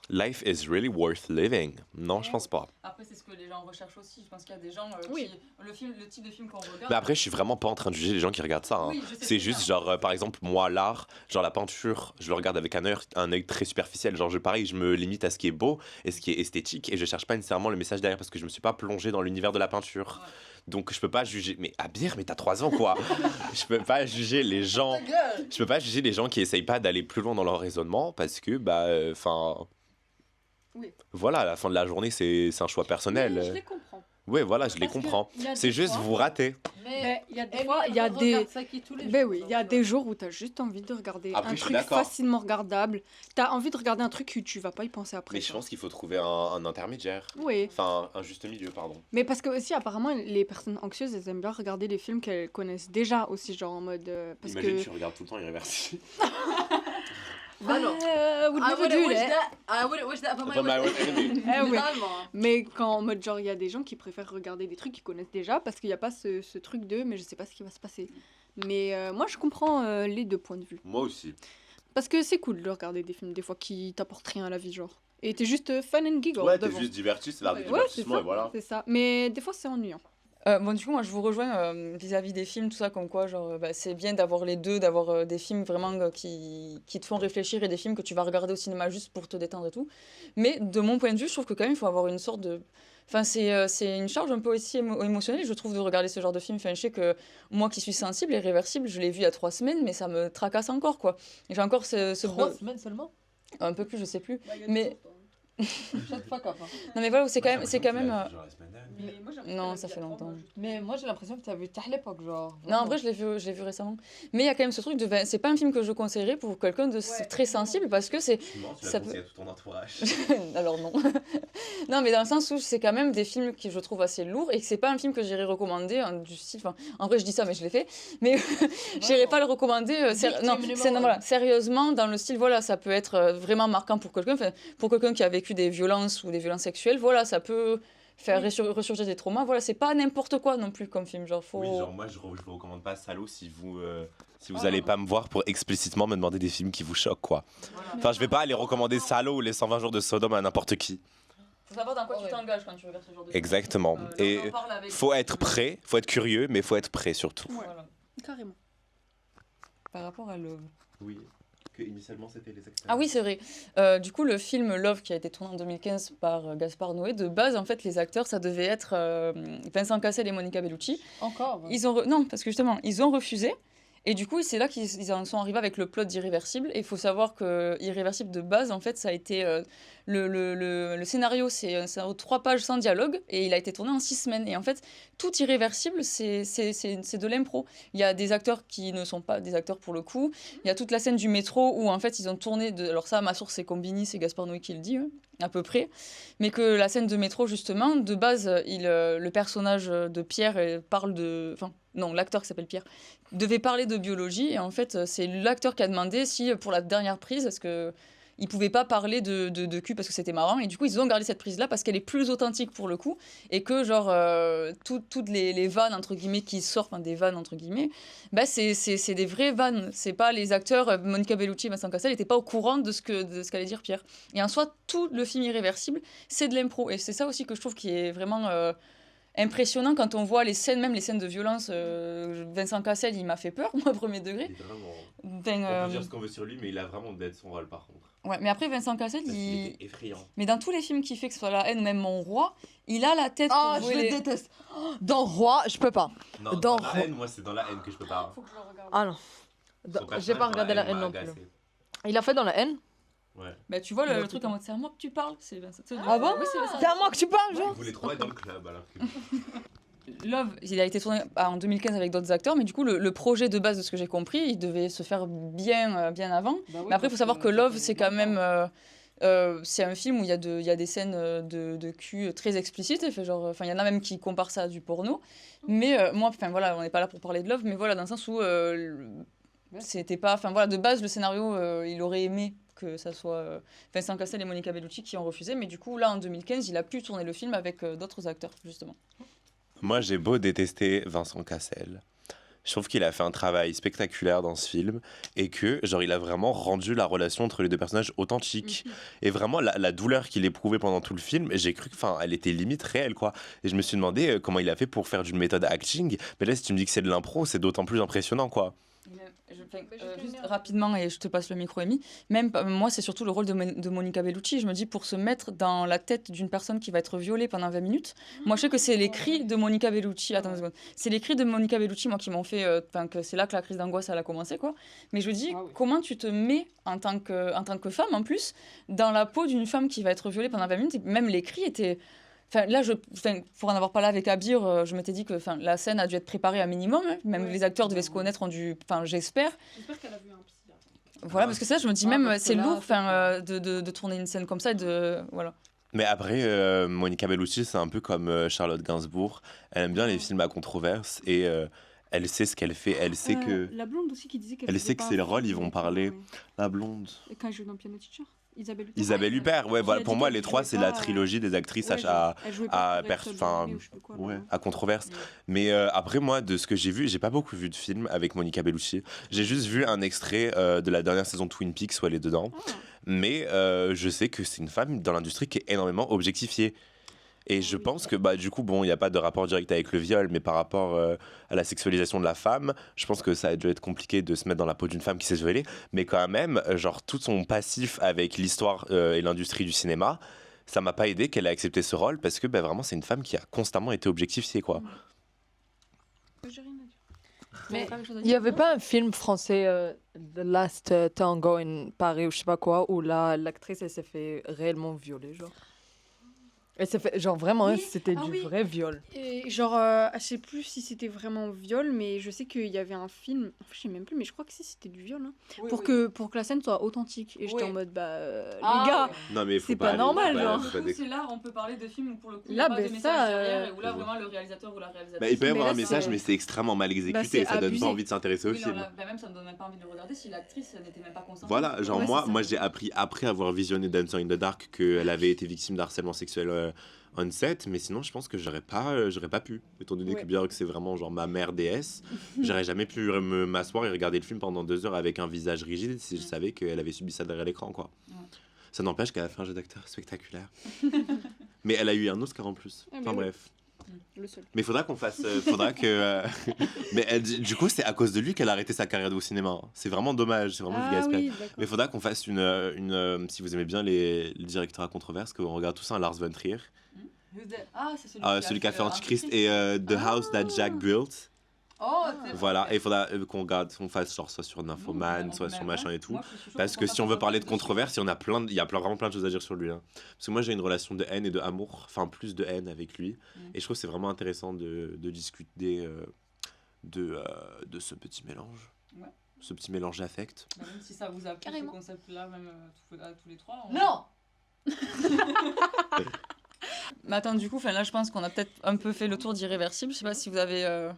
life is really worth living? Non, je pense pas. Après, c'est ce que les gens recherchent aussi. Je pense qu'il y a des gens Oui. qui... Le type de film qu'on regarde... Mais après, je suis vraiment pas en train de juger les gens qui regardent ça, hein. Oui, je sais C'est très juste, bien. genre, par exemple, moi, l'art, genre la peinture, je le regarde avec un œil très superficiel. Genre, pareil, je me limite à ce qui est beau et ce qui est esthétique et je cherche pas nécessairement le message derrière parce que je me suis pas plongé dans l'univers de la peinture. Ouais. Donc, je peux pas juger. Mais Abir, mais t'as 3 ans, quoi. Je peux pas juger les gens. Je peux pas juger les gens qui essayent pas d'aller plus loin dans leur raisonnement parce que, Oui. voilà, à la fin de la journée, c'est un choix personnel. Mais je les comprends. Ouais, voilà, je les Parce que comprends. il y a C'est des juste, fois- vous ratez. Mais il y a des Emile fois, il y a regarde des... ça qui tous les Ben jours, oui, il y a donc, des jours où tu as juste envie de regarder Après, un je suis truc d'accord. facilement regardable. Tu as envie de regarder un truc que tu vas pas y penser après. Mais je quoi. pense qu'il faut trouver un intermédiaire. Oui, Enfin, un juste milieu, pardon. mais parce que aussi apparemment les personnes anxieuses, elles aiment bien regarder les films qu'elles connaissent déjà aussi, genre en mode... parce Imagine, que... tu regardes tout le temps Irréversible. Ah non. would I never do wouldn't wish that. that. I wouldn't wish that for my From my worst worst enemy. enemy. Eh oui. Littéralement. Mais quand en mode genre il y a des gens qui préfèrent regarder des trucs qu'ils connaissent déjà parce qu'il n'y a pas ce truc de mais je sais pas ce qui va se passer. Mais moi je comprends les deux points de vue. Moi aussi. Parce que c'est cool de regarder des films des fois qui t'apportent rien à la vie genre. Et t'es juste fun and giggle Ouais, t'es devant. juste diverti, c'est l'art du Ouais, c'est divertissement ça, et voilà. c'est ça. Mais des fois c'est ennuyant. Bon, du coup, moi, je vous rejoins vis-à-vis des films, tout ça, comme quoi, genre, c'est bien d'avoir les deux, d'avoir des films vraiment qui te font réfléchir et des films que tu vas regarder au cinéma juste pour te détendre et tout. Mais de mon point de vue, je trouve que quand même, il faut avoir une sorte de... Enfin, c'est une charge un peu aussi émotionnelle, je trouve, de regarder ce genre de film. Enfin, je sais que moi qui suis sensible et réversible, je l'ai vu il y a 3 semaines, mais ça me tracasse encore, quoi. Et j'ai encore ce 3 semaines seulement? un peu plus, je sais plus. Mais... Shut the fuck up. Hein. Non, mais voilà, c'est quand même... Mais Non, ça fait longtemps. Mais moi j'ai l'impression que tu as vu à l'époque, genre. Non, en vrai, je l'ai vu récemment. Mais il y a quand même ce truc de... C'est pas un film que je conseillerais pour quelqu'un de très sensible, parce que c'est... ça peut- à tout ton entourage. Alors non. Non, mais dans le sens où c'est quand même des films que je trouve assez lourds et que c'est pas un film que j'irais recommander du style... Enfin, en vrai, je dis ça, mais je l'ai fait. Mais j'irais pas le recommander... non, voilà, sérieusement, dans le style, voilà, ça peut être vraiment marquant pour quelqu'un. Enfin, pour quelqu'un qui a vécu des violences ou des violences sexuelles, voilà, ça peut... faire ressurgir des traumas. Voilà, c'est pas n'importe quoi non plus comme film. Genre, faut... Oui, genre moi je vous recommande pas Salo si vous allez pas me voir pour explicitement me demander des films qui vous choquent quoi. Enfin je vais pas aller recommander Salo ou les 120 jours de Sodome à n'importe qui. Faut savoir dans quoi tu t'engages quand tu regardes ce genre de film. Exactement. Là, Et on en parle avec- faut être prêt, faut être curieux, mais faut être prêt surtout. Voilà. Carrément. Par rapport à Love. Oui, que initialement c'était les acteurs. Ah oui, c'est vrai. Du coup, le film Love qui a été tourné en 2015 par Gaspard Noé, de base, en fait, les acteurs, ça devait être Vincent Cassel et Monica Bellucci. Encore Non, parce que justement, ils ont refusé. Et du coup, c'est là qu'ils en sont arrivés avec le plot d'Irréversible. Et il faut savoir que Irréversible, de base, en fait, ça a été... le scénario, c'est un scénario de 3 pages sans dialogue. Et il a été tourné en 6 semaines. Et en fait, tout Irréversible, c'est de l'impro. Il y a des acteurs qui ne sont pas des acteurs pour le coup. Il y a toute la scène du métro où, en fait, ils ont tourné... Alors ça, ma source, c'est Combini, c'est Gaspard Noé qui le dit, à peu près. Mais que la scène de métro, justement, de base, le personnage de Pierre parle de... Enfin, non, l'acteur qui s'appelle Pierre devait parler de biologie. Et en fait, c'est l'acteur qui a demandé si, pour la dernière prise, est-ce que il pouvait pas parler de cul parce que c'était marrant. Et du coup, ils ont gardé cette prise-là parce qu'elle est plus authentique pour le coup. Et que, genre, toutes les vannes, entre guillemets, qui sortent, enfin, des vannes, entre guillemets, bah, c'est des vraies vannes. C'est pas les acteurs, Monica Bellucci et Vincent Cassel n'étaient pas au courant de ce qu'allait dire Pierre. Et en soi, tout le film Irréversible, c'est de l'impro. Et c'est ça aussi que je trouve qui est vraiment... impressionnant quand on voit les scènes, même les scènes de violence. Vincent Cassel, il m'a fait peur, moi, premier degré. Il est vraiment... Ben, On peut dire ce qu'on veut sur lui, mais il a vraiment d'être son rôle par contre. ouais, mais après, Vincent Cassel, Parce qu'il était effrayant. mais dans tous les films qu'il fait, que ce soit La Haine ou même Mon Roi, il a la tête Ah, pour je jouer le les... déteste. Dans Roi, je peux pas. Non, Dans dans la haine, moi c'est dans la haine que je peux pas. Faut que je le regarde. Ah non. Son J'ai personnage pas dans regardé la m'a haine non plus. agacé. Il a fait dans la haine. Ouais. Bah, tu vois le truc en mode c'est à moi que tu parles. C'est Vincent. Ah bon Oui, c'est Vincent. C'est à moi que tu parles, Il genre. voulait trop être dans le club alors que... Love, il a été tourné en 2015 avec d'autres acteurs, mais du coup, le projet de base, de ce que j'ai compris, il devait se faire bien avant. Mais après, il faut savoir que Love, c'est quand même... c'est un film où il y a des scènes de cul très explicites. Il y en a même qui comparent ça à du porno. Mais moi, voilà, on n'est pas là pour parler de Love, mais voilà, dans le sens où c'était pas... Voilà, de base, le scénario, il aurait aimé que ça soit Vincent Cassel et Monica Bellucci qui ont refusé. Mais du coup, là, en 2015, il a pu tourner le film avec d'autres acteurs, justement. Moi j'ai beau détester Vincent Cassel. Je trouve qu'il a fait un travail spectaculaire dans ce film et que, genre, il a vraiment rendu la relation entre les deux personnages authentique. Et vraiment, la douleur qu'il éprouvait pendant tout le film, j'ai cru que, elle était limite réelle, quoi. Et je me suis demandé comment il a fait pour faire d'une méthode acting. Mais là, si tu me dis que c'est de l'impro, c'est d'autant plus impressionnant, quoi. Juste rapidement, et je te passe le micro, Amy. Même moi, c'est surtout le rôle de Monica Bellucci. Je me dis, pour se mettre dans la tête d'une personne qui va être violée pendant 20 minutes, moi, je sais que c'est les cris de Monica Bellucci. Attends une seconde. C'est les cris de Monica Bellucci, moi, qui m'ont fait. Que c'est là que la crise d'angoisse, elle a commencé, quoi. Mais je me dis, comment tu te mets en tant que femme, en plus, dans la peau d'une femme qui va être violée pendant 20 minutes. Et même les cris étaient. Là, pour en avoir parlé avec Abir, je m'étais dit que la scène a dû être préparée un minimum. Même les acteurs devaient se connaître, j'espère. J'espère qu'elle a vu un psy. Voilà, parce que ça, je me dis Ah, même, parce que c'est là, lourd de tourner une scène comme ça. Voilà. Mais après, Monica Bellucci, c'est un peu comme Charlotte Gainsbourg. Elle aime bien les films à controverse et elle sait ce qu'elle fait. Elle sait que... La blonde aussi qui disait qu'elle Elle faisait sait que pas c'est un le rôle, film, ils vont mais- parler. ouais. La blonde. Et quand elle joue dans Piano Teacher, Isabelle Huppert. Isabelle Huppert, ouais, Qui voilà, a pour dit moi, qu'elle les trois, jouait c'est la pas, trilogie des actrices ouais, elle jouait à pas pour être bonne, ou je sais plus quoi, ouais, là. à controverse. Mais après, moi, de ce que j'ai vu, j'ai pas beaucoup vu de films avec Monica Bellucci. J'ai juste vu un extrait de la dernière saison de Twin Peaks où elle est dedans. Ah. Mais je sais que c'est une femme dans l'industrie qui est énormément objectifiée. Et je pense que, du coup, bon, il n'y a pas de rapport direct avec le viol, mais par rapport à la sexualisation de la femme, je pense que ça a dû être compliqué de se mettre dans la peau d'une femme qui s'est violée. Mais quand même, genre, tout son passif avec l'histoire et l'industrie du cinéma, ça m'a pas aidé qu'elle ait accepté ce rôle parce que, vraiment, c'est une femme qui a constamment été objectifiée, quoi. J'ai rien à dire. Mais Pas quelque chose à il n'y dire. avait pas un film français, The Last Tango in Paris ou je sais pas quoi, où l'actrice elle s'est fait réellement violer, genre. Elle s'est fait, genre vraiment, Oui. c'était Ah du oui. vrai viol. Et genre, je sais plus si c'était vraiment viol, mais je sais qu'il y avait un film, je sais même plus, mais je crois que si c'était du viol, hein, pour que la scène soit authentique. Et j'étais Oui. en mode, Ah, les gars, ouais. Non, mais faut C'est pas normal, genre. faut pas C'est là, on peut parler de films où pour le coup, il Là, n'y a pas ben de ça, message derrière, et où là, oui. vraiment, le réalisateur ou la réalisatrice... il peut y Mais avoir là, un message, c'est- mais c'est extrêmement mal exécuté c'est et ça donne abusé. pas envie de s'intéresser au Oui, film. même ça ne donne même pas envie de le regarder si l'actrice n'était même pas consentante. Voilà, genre Ouais, moi, c'est ça. moi j'ai appris après avoir visionné Dancer in the Dark qu'elle avait été victime d'harcèlement sexuel on set, mais sinon je pense que j'aurais pas pu, étant donné que bien que c'est vraiment genre ma mère déesse, j'aurais jamais pu m'asseoir et regarder le film pendant 2 heures avec un visage rigide si je savais qu'elle avait subi ça derrière l'écran, quoi. Ça n'empêche qu'elle a fait un jeu d'acteur spectaculaire. Mais elle a eu un Oscar en plus. Enfin bref. Le seul. Mais faudra qu'on fasse. Faudra que. Mais du coup, c'est à cause de lui qu'elle a arrêté sa carrière au cinéma. C'est vraiment dommage. C'est vraiment du gaspillage. Mais faudra qu'on fasse si vous aimez bien les directeurs à controverse, qu'on regarde tout ça, un Lars von Trier. Ah, c'est Celui qui a fait Antichrist et The House That Jack Built. Oh, Voilà, et il faudra qu'on fasse genre soit sur Nymphoman, soit sur machin et tout. Parce que si on veut parler de controverse, il y a vraiment plein de choses à dire sur lui. Hein. Parce que moi j'ai une relation de haine et de amour, enfin plus de haine avec lui. Et je trouve que c'est vraiment intéressant de discuter de ce petit mélange. Ouais. Ce petit mélange d'affect. Même si ça vous a plu ce concept-là, même tous les trois. Non. Mais attends, du coup, là je pense qu'on a peut-être un peu fait le tour d'Irréversible. Je sais pas si vous avez...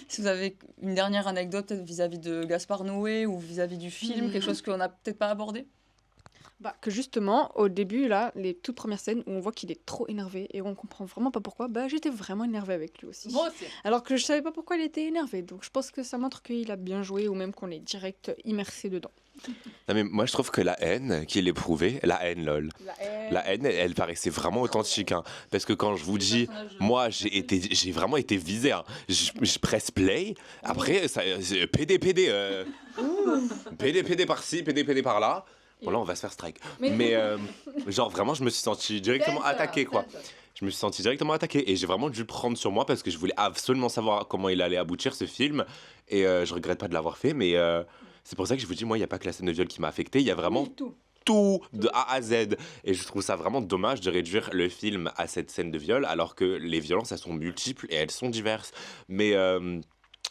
si vous avez une dernière anecdote vis-à-vis de Gaspard Noé ou vis-à-vis du film, quelque chose qu'on n'a peut-être pas abordé. Bah, que justement, au début, là, les toutes premières scènes où on voit qu'il est trop énervé et on comprend vraiment pas pourquoi, bah j'étais vraiment énervée avec lui aussi. Moi aussi. Alors que je savais pas pourquoi il était énervé, donc je pense que ça montre qu'il a bien joué ou même qu'on est direct immersé dedans. Non mais moi je trouve que la haine qu'il éprouvait, la haine lol, la haine elle paraissait vraiment authentique hein, parce que quand je vous dis, moi j'ai vraiment été visé, hein. Je presse play, après ça, PD par-ci, PD par là. Bon là on va se faire strike. Mais genre vraiment je me suis senti directement attaqué quoi. Je me suis senti directement attaqué et j'ai vraiment dû le prendre sur moi parce que je voulais absolument savoir comment il allait aboutir ce film et je regrette pas de l'avoir fait mais c'est pour ça que je vous dis moi il n'y a pas que la scène de viol qui m'a affecté, il y a vraiment tout de A à Z et je trouve ça vraiment dommage de réduire le film à cette scène de viol alors que les violences elles sont multiples et elles sont diverses. Mais un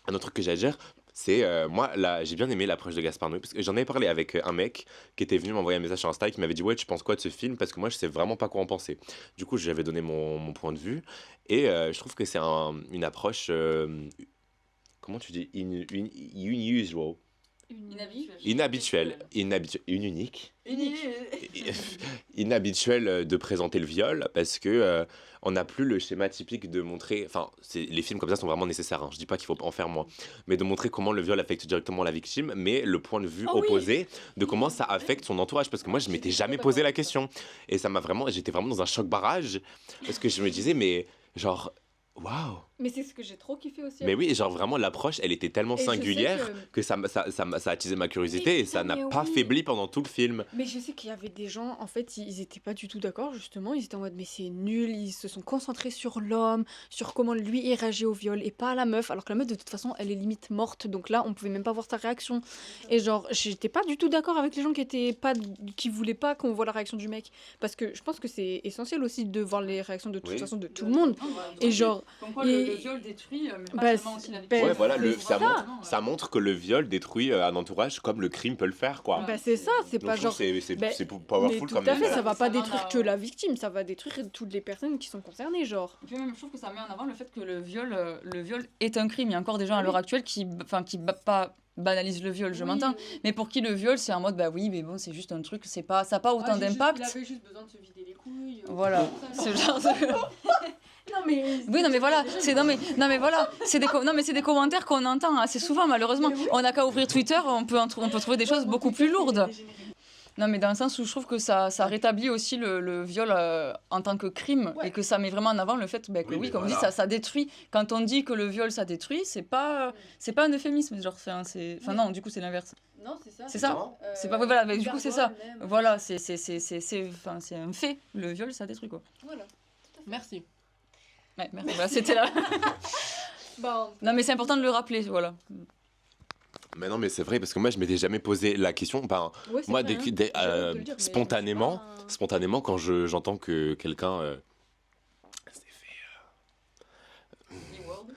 autre truc que j'ai à dire, c'est moi là j'ai bien aimé l'approche de Gaspard Noé parce que j'en avais parlé avec un mec qui était venu m'envoyer un message sur Insta et qui m'avait dit ouais tu penses quoi de ce film parce que moi je sais vraiment pas quoi en penser. Du coup j'avais donné mon point de vue et je trouve que c'est une approche comment tu dis unusual. Inhabituel, unique, inhabituel de présenter le viol parce que on n'a plus le schéma typique de montrer, enfin les films comme ça sont vraiment nécessaires, hein, je dis pas qu'il faut en faire moins, mais de montrer comment le viol affecte directement la victime, mais le point de vue opposé de comment ça affecte son entourage parce que moi je m'étais jamais posé la question et ça m'a vraiment, j'étais vraiment dans un choc barrage parce que je me disais mais genre waouh. Mais c'est ce que j'ai trop kiffé aussi. Mais oui, genre vraiment l'approche, elle était tellement singulière que ça a attisé ma curiosité et ça n'a pas faibli pendant tout le film. Mais je sais qu'il y avait des gens, en fait, ils étaient pas du tout d'accord, justement. Ils étaient en mode, mais c'est nul. Ils se sont concentrés sur l'homme, sur comment lui il réagit au viol et pas à la meuf. Alors que la meuf, de toute façon, elle est limite morte. Donc là, on pouvait même pas voir sa réaction. Et genre, j'étais pas du tout d'accord avec les gens qui voulaient pas qu'on voit la réaction du mec. Parce que je pense que c'est essentiel aussi de voir les réactions de toute façon de tout le monde. Et genre. Le viol détruit, mais pas seulement aussi la victime. Ouais, voilà, ça montre que le viol détruit un entourage comme le crime peut le faire, quoi. Bah c'est ça, c'est pas genre... C'est powerful comme tout à fait, ça va pas détruire que la victime, ça va détruire toutes les personnes qui sont concernées, genre. Et puis même, je trouve que ça met en avant le fait que le viol est un crime. Il y a encore des gens à l'heure actuelle qui pas banalisent le viol, je m'entends. Mais pour qui le viol, c'est en mode, bah oui, mais bon, c'est juste un truc, ça n'a pas autant d'impact. Il avait juste besoin de se vider les couilles. Voilà, ce genre de... Non mais oui non mais voilà c'est voilà c'est des commentaires qu'on entend assez souvent malheureusement. On n'a qu'à ouvrir Twitter, on peut trouver des choses beaucoup plus lourdes. Non mais dans le sens où je trouve que ça rétablit aussi le viol en tant que crime et que ça met vraiment en avant le fait que oui comme on dit ça détruit. Quand on dit que le viol ça détruit, c'est pas un euphémisme genre non du coup c'est l'inverse. Non, c'est ça. C'est ça. C'est pas voilà mais du coup c'est ça. Voilà, c'est un fait, le viol ça détruit quoi. Voilà. Merci. Ouais, merci. Voilà, c'était là. Non, mais c'est important de le rappeler, voilà. Mais non, mais c'est vrai, parce que moi, je m'étais jamais posé la question. Ben, moi, spontanément, quand j'entends que quelqu'un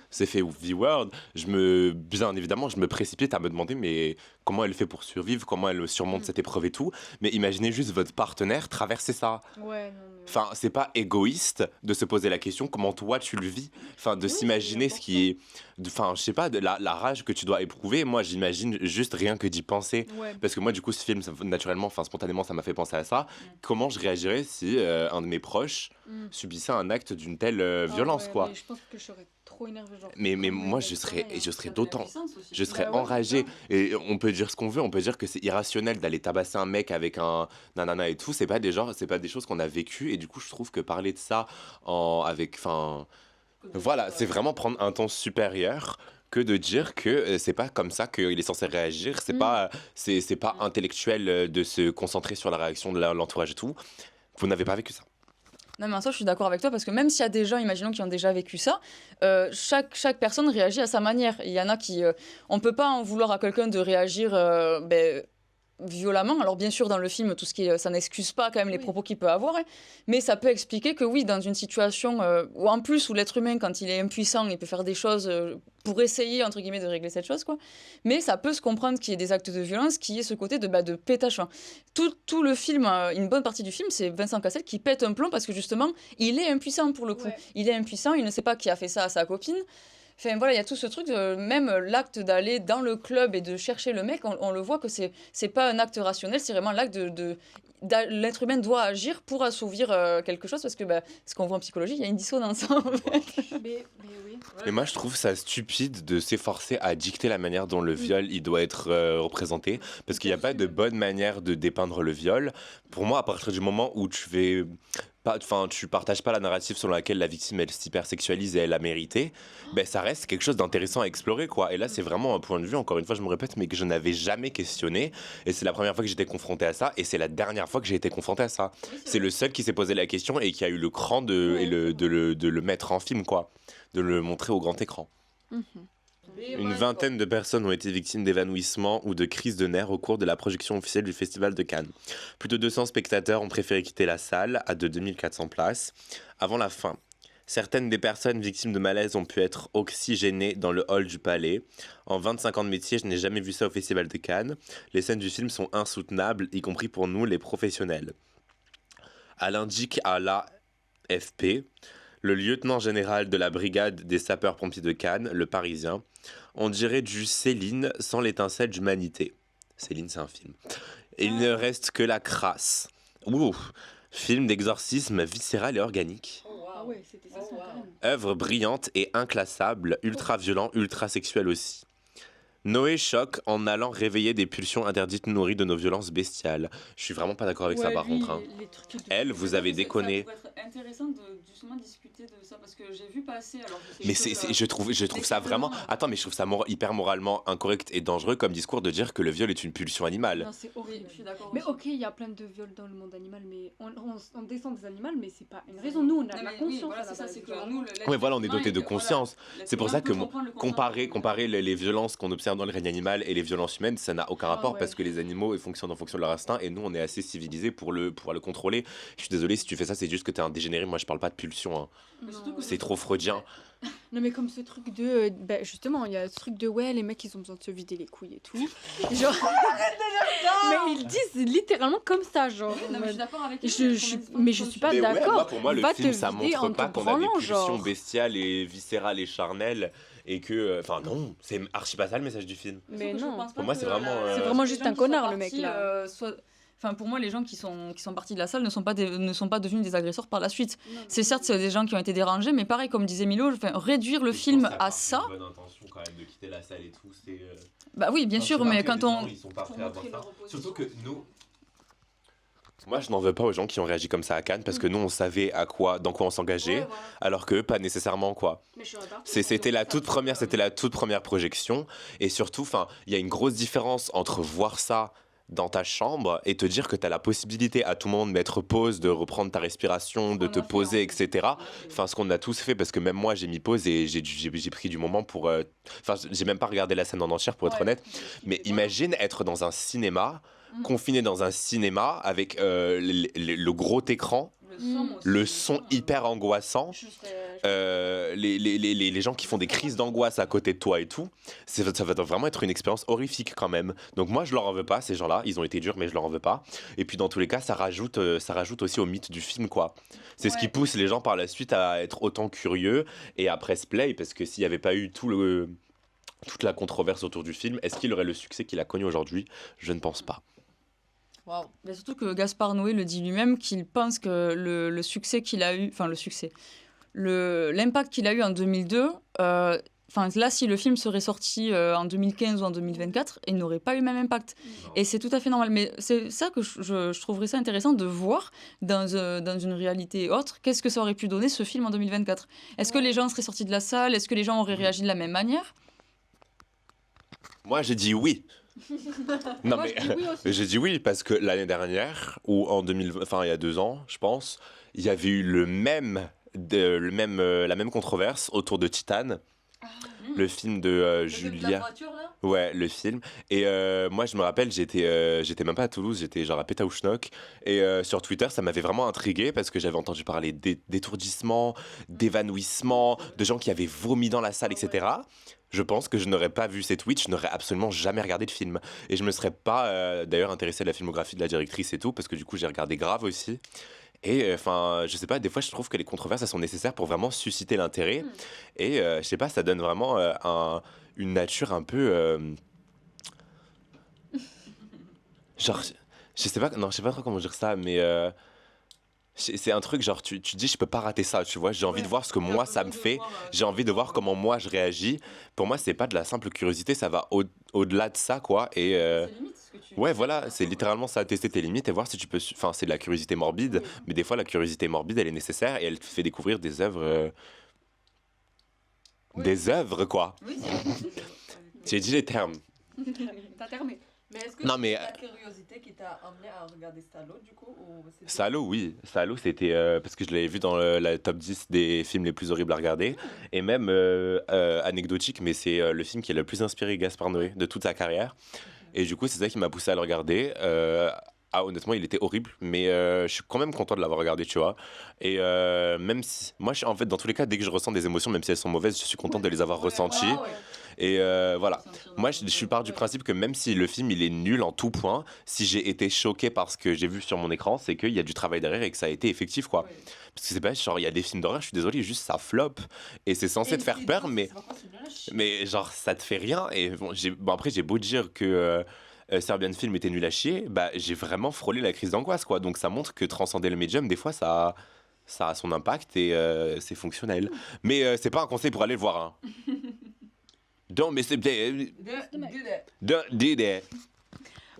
s'est fait V-word, bien évidemment, je me précipite à me demander, mais comment elle fait pour survivre, comment elle surmonte cette épreuve et tout. Mais imaginez juste votre partenaire traverser ça. Ouais, non, mais... Enfin, c'est pas égoïste de se poser la question comment toi tu le vis. Enfin, de Oui, s'imaginer c'est ce qui est. Enfin, je sais pas, de la rage que tu dois éprouver. Moi, j'imagine juste rien que d'y penser. Ouais. Parce que moi, du coup, ce film, naturellement, enfin, spontanément, ça m'a fait penser à ça. Comment je réagirais si un de mes proches subissait un acte d'une telle violence, quoi. Mais je pense que je serais trop énervée. Genre, Mais comment moi, il je a serais, pareil, je hein. serais d'autant. Je serais Bah ouais, enragé. Et on peut dire ce qu'on veut. On peut dire que c'est irrationnel d'aller tabasser un mec avec un nanana et tout. C'est pas des choses qu'on a vécues. Et du coup, je trouve que parler de ça voilà, c'est vraiment prendre un ton supérieur que de dire que c'est pas comme ça qu'il est censé réagir. C'est pas intellectuel de se concentrer sur la réaction de l'entourage et tout. Vous n'avez pas vécu ça. Non, mais en soi, je suis d'accord avec toi parce que même s'il y a des gens, imaginons, qui ont déjà vécu ça, chaque personne réagit à sa manière. Il y en a qui. On peut pas en vouloir à quelqu'un de réagir violemment. Alors, bien sûr, dans le film, ça n'excuse pas quand même les Oui. propos qu'il peut avoir, hein, mais ça peut expliquer que oui, dans une situation où en plus, où l'être humain, quand il est impuissant, il peut faire des choses pour essayer, entre guillemets, de régler cette chose, quoi. Mais ça peut se comprendre qu'il y ait des actes de violence, qu'il y ait ce côté de pétage. Enfin, tout le film, une bonne partie du film, c'est Vincent Cassel qui pète un plomb parce que justement, il est impuissant pour le coup. Ouais. Il est impuissant, il ne sait pas qui a fait ça à sa copine. Enfin voilà, il y a tout ce truc, même l'acte d'aller dans le club et de chercher le mec, on le voit que c'est pas un acte rationnel, c'est vraiment l'acte l'être humain doit agir pour assouvir quelque chose parce que ce qu'on voit en psychologie, il y a une dissonance en fait. Mais oui. Mais moi, je trouve ça stupide de s'efforcer à dicter la manière dont le viol il doit être représenté, parce qu'il n'y a pas de bonne manière de dépeindre le viol. Pour moi, à partir du moment où tu partages pas la narrative selon laquelle la victime elle s'hypersexualise et elle a mérité, ça reste quelque chose d'intéressant à explorer, quoi. Et là, c'est vraiment un point de vue, encore une fois, je me répète, mais que je n'avais jamais questionné. Et c'est la première fois que j'étais confronté à ça, et c'est la dernière fois que j'ai été confronté à ça. C'est le seul qui s'est posé la question et qui a eu le cran de le mettre en film, quoi, de le montrer au grand écran. Une vingtaine de personnes ont été victimes d'évanouissements ou de crises de nerfs au cours de la projection officielle du Festival de Cannes. Plus de 200 spectateurs ont préféré quitter la salle, à de 2400 places, avant la fin. Certaines des personnes victimes de malaise ont pu être oxygénées dans le hall du palais. En 25 ans de métier, je n'ai jamais vu ça au Festival de Cannes. Les scènes du film sont insoutenables, y compris pour nous, les professionnels. À l'indique à l'AFP, le lieutenant général de la brigade des sapeurs-pompiers de Cannes, le Parisien, on dirait du Céline sans l'étincelle d'humanité. Céline, c'est un film. Et il ne reste que la crasse. Ouh, film d'exorcisme viscéral et organique. Ah ouais, c'était ça quand même. Œuvre brillante et inclassable, ultra violent, ultra sexuel aussi. Noé choque en allant réveiller des pulsions interdites nourries de nos violences bestiales. Je suis vraiment pas d'accord avec ça par contre. Hein. Elle, vous avez déconné. Ça pourrait être intéressant de justement discuter de ça parce que j'ai vu passer. Alors Mais je trouve ça vraiment. Attends, mais je trouve ça hyper moralement incorrect et dangereux comme discours de dire que le viol est une pulsion animale. Non, c'est horrible. Je suis d'accord. Mais ok, il y a plein de viols dans le monde animal, mais on descend des animaux, mais c'est pas une raison. Nous, on a la conscience. Voilà, à la c'est ça, base, c'est que tu vois. nous, Ouais, voilà, on est doté de conscience. C'est pour ça que comparer les violences qu'on observe dans le règne animal et les violences humaines, ça n'a aucun rapport ouais. parce que les animaux ils fonctionnent en fonction de leur instinct et nous on est assez civilisés pour le contrôler. Je suis désolé si tu fais ça, c'est juste que t'es un dégénéré. Moi je parle pas de pulsion. Hein. C'est trop freudien. Non, mais comme ce truc de. Justement, il y a ce truc de ouais, les mecs ils ont besoin de se vider les couilles et tout. Genre. Mais ils disent littéralement comme ça, genre. Non, mais je suis d'accord avec Mais je suis pas Mais ouais, d'accord. moi, pour moi, le Va film, te ça vider montre en pas te qu'on a des branlant, pulsions genre. bestiales et viscérales et charnelles et que... Enfin non, c'est archi pas ça le message du film. Mais non. Pour moi, c'est vraiment, C'est vraiment juste un connard, le mec, là. Enfin, pour moi, les gens qui sont partis de la salle ne sont pas devenus des agresseurs par la suite. C'est certes c'est des gens qui ont été dérangés, mais pareil, comme disait Milo, réduire le film à ça. C'est une bonne intention quand même de quitter la salle et tout. Bah oui, bien sûr, mais quand on. Ils sont pas prêts à voir ça. Surtout que nous... Moi, je n'en veux pas aux gens qui ont réagi comme ça à Cannes parce que nous, on savait dans quoi on s'engageait, alors que pas nécessairement quoi. C'était la toute première projection et surtout, il y a une grosse différence entre voir ça dans ta chambre et te dire que tu as la possibilité à tout moment de mettre pause, de reprendre ta respiration, de te poser, etc. Enfin, ce qu'on a tous fait, parce que même moi, j'ai mis pause et j'ai pris du moment pour... Enfin, j'ai même pas regardé la scène en entière, pour être honnête. Mais imagine être dans un cinéma, confiné dans un cinéma, avec le gros écran, le son hyper angoissant. les gens qui font des crises d'angoisse à côté de toi et tout, ça va vraiment être une expérience horrifique quand même. Donc moi, je leur en veux pas, ces gens-là. Ils ont été durs, mais je leur en veux pas. Et puis dans tous les cas, ça rajoute aussi au mythe du film, quoi. C'est ce qui pousse les gens par la suite à être autant curieux et à press play, parce que s'il n'y avait pas eu toute la controverse autour du film, est-ce qu'il aurait le succès qu'il a connu aujourd'hui? Je ne pense pas. Waouh. Mais surtout que Gaspard Noé le dit lui-même qu'il pense que le succès qu'il a eu, enfin le succès, l'impact qu'il a eu en 2002, enfin là si le film serait sorti en 2015 ou en 2024, il n'aurait pas eu le même impact. Et c'est tout à fait normal. Mais c'est ça que je trouverais ça intéressant de voir dans une réalité autre. Qu'est-ce que ça aurait pu donner ce film en 2024? Est-ce que les gens seraient sortis de la salle? Est-ce que les gens auraient réagi de la même manière? Moi, j'ai dit oui. Non, Moi, mais je dis oui aussi. j'ai dit oui parce que l'année dernière, ou en 2020, enfin il y a 2 ans, je pense, il y avait eu la même controverse autour de Titan, le film de Julia. Ouais, le film. Et moi, je me rappelle, j'étais même pas à Toulouse, j'étais genre à Pétaouchnok. Et sur Twitter, ça m'avait vraiment intrigué parce que j'avais entendu parler d'étourdissement, d'évanouissement, de gens qui avaient vomi dans la salle, etc. Je pense que je n'aurais pas vu ces tweets, je n'aurais absolument jamais regardé le film. Et je me serais pas d'ailleurs intéressé à la filmographie de la directrice et tout, parce que du coup, j'ai regardé Grave aussi. Et enfin, je sais pas, des fois, je trouve que les controverses, elles sont nécessaires pour vraiment susciter l'intérêt. Et je sais pas, ça donne vraiment une nature un peu. Genre, je sais pas, non, je sais pas trop comment dire ça, mais c'est un truc genre, tu te dis, je peux pas rater ça, tu vois, j'ai envie de voir ce que moi ça me fait, j'ai envie de voir comment moi je réagis. Pour moi, c'est pas de la simple curiosité, ça va au-delà de ça, quoi. Et ouais, voilà, c'est littéralement ça, tester tes limites et voir si tu peux. Enfin, c'est de la curiosité morbide, mais des fois, la curiosité morbide, elle est nécessaire et elle te fait découvrir des œuvres. Des œuvres, quoi. J'ai dit les termes. T'as terminé. Mais est-ce que Non, c'est mais- la curiosité qui t'a amené à regarder Salo, du coup ou c'était- Salo, oui. Salo, c'était parce que je l'avais vu dans la top 10 des films les plus horribles à regarder. Et même anecdotique, mais c'est le film qui a le plus inspiré Gaspard Noé de toute sa carrière. Et du coup, c'est ça qui m'a poussé à le regarder. Honnêtement, il était horrible, mais je suis quand même content de l'avoir regardé, tu vois. Et même si. Moi, en fait, dans tous les cas, dès que je ressens des émotions, même si elles sont mauvaises, je suis content de les avoir ressenties. Et voilà. Moi, je suis part du principe que même si le film il est nul en tout point, si j'ai été choqué par ce que j'ai vu sur mon écran, c'est qu'il y a du travail derrière et que ça a été effectif, quoi. Parce que c'est pas genre, il y a des films d'horreur, je suis désolé, juste ça flop. Et c'est censé te faire peur, mais genre, ça te fait rien. Et bon, après, j'ai beau dire que Serbian Film était nul à chier, bah, j'ai vraiment frôlé la crise d'angoisse, quoi. Donc ça montre que transcender le médium, des fois, ça a son impact et c'est fonctionnel. Mais c'est pas un conseil pour aller le voir, hein. Don't miss it. Don't do that.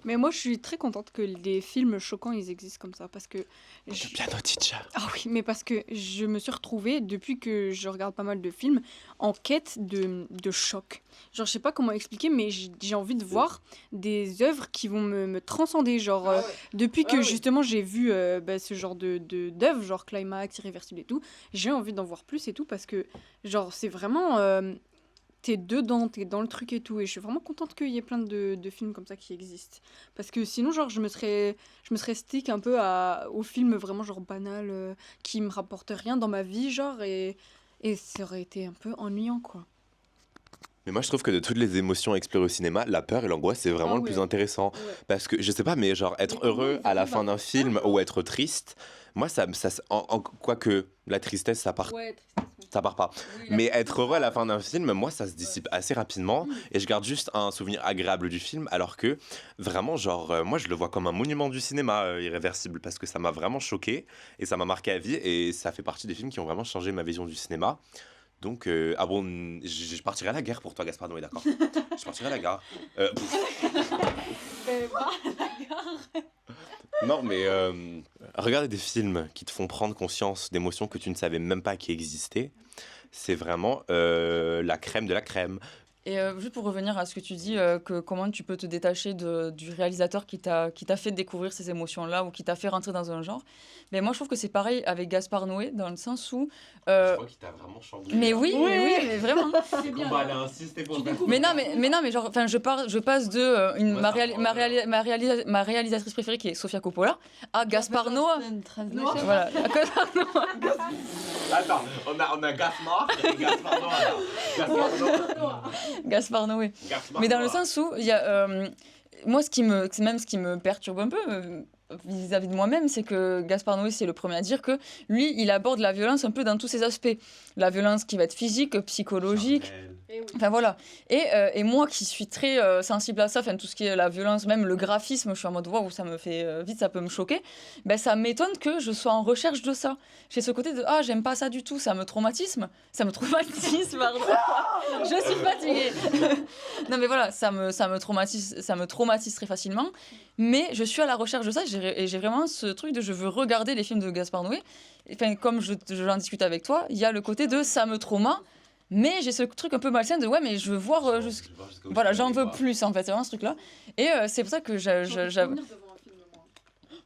Mais moi, je suis très contente que les films choquants, ils existent comme ça. Parce que. Piano teacher. Ah oui, mais parce que je me suis retrouvée, depuis que je regarde pas mal de films, en quête de choc. Genre, je sais pas comment expliquer, mais j'ai envie de voir des œuvres qui vont me transcender. Genre, depuis que justement j'ai vu ce genre d'œuvres, genre Climax, Irréversible et tout, j'ai envie d'en voir plus et tout, parce que, genre, c'est vraiment. T'es dedans, t'es dans le truc et tout. Et je suis vraiment contente qu'il y ait plein de films comme ça qui existent. Parce que sinon, genre, je me serais stick un peu aux films vraiment, genre, banals, qui me rapportent rien dans ma vie, genre, et ça aurait été un peu ennuyant, quoi. Mais moi, je trouve que de toutes les émotions à explorer au cinéma, la peur et l'angoisse, c'est vraiment le plus intéressant. Parce que, je sais pas, mais genre, être heureux à la fin d'un film ou être triste, moi, quoique la tristesse, ça part pas. Mais être heureux à la fin d'un film, moi, ça se dissipe assez rapidement et je garde juste un souvenir agréable du film, alors que vraiment, genre, moi, je le vois comme un monument du cinéma Irréversible, parce que ça m'a vraiment choqué et ça m'a marqué à vie et ça fait partie des films qui ont vraiment changé ma vision du cinéma. Donc, je partirai à la guerre pour toi, Gaspard Noé, d'accord? Je partirai à la gare. Non, mais regarder des films qui te font prendre conscience d'émotions que tu ne savais même pas qui existaient, c'est vraiment la crème de la crème. Et juste pour revenir à ce que tu dis, que comment tu peux te détacher du réalisateur qui t'a fait découvrir ces émotions-là ou qui t'a fait rentrer dans un genre, mais moi je trouve que c'est pareil avec Gaspard Noé, dans le sens où... Je crois qu'il t'a vraiment chamboulé. mais oui, mais vraiment. C'est bien. Elle a insisté pour Mais genre, enfin, je passe de ma réalisatrice préférée qui est Sofia Coppola à Gaspard Noé. Voilà. Attends, on a Gaspard et Gaspard Noé. Gaspard Noé. Mais dans le sens où il y a moi ce qui me perturbe un peu vis-à-vis de moi-même, c'est que Gaspard Noé, c'est le premier à dire que lui, il aborde la violence un peu dans tous ses aspects. La violence qui va être physique, psychologique. Enfin voilà. Et moi qui suis très sensible à ça, enfin tout ce qui est la violence, même le graphisme, je suis en mode waouh, ça me fait vite, ça peut me choquer. Ben ça m'étonne que je sois en recherche de ça. J'ai ce côté de ah, j'aime pas ça du tout, ça me traumatise, pardon. Je suis fatiguée. Non mais voilà, ça me traumatise très facilement. Mais je suis à la recherche de ça et j'ai vraiment ce truc de je veux regarder les films de Gaspard Noé. Enfin, comme j'en discute avec toi, il y a le côté de ça me trauma. Mais j'ai ce truc un peu malsain de ouais, mais je veux voir. Voilà, j'en veux plus en fait, c'est vraiment ce truc-là. Et c'est pour ça que j'avoue.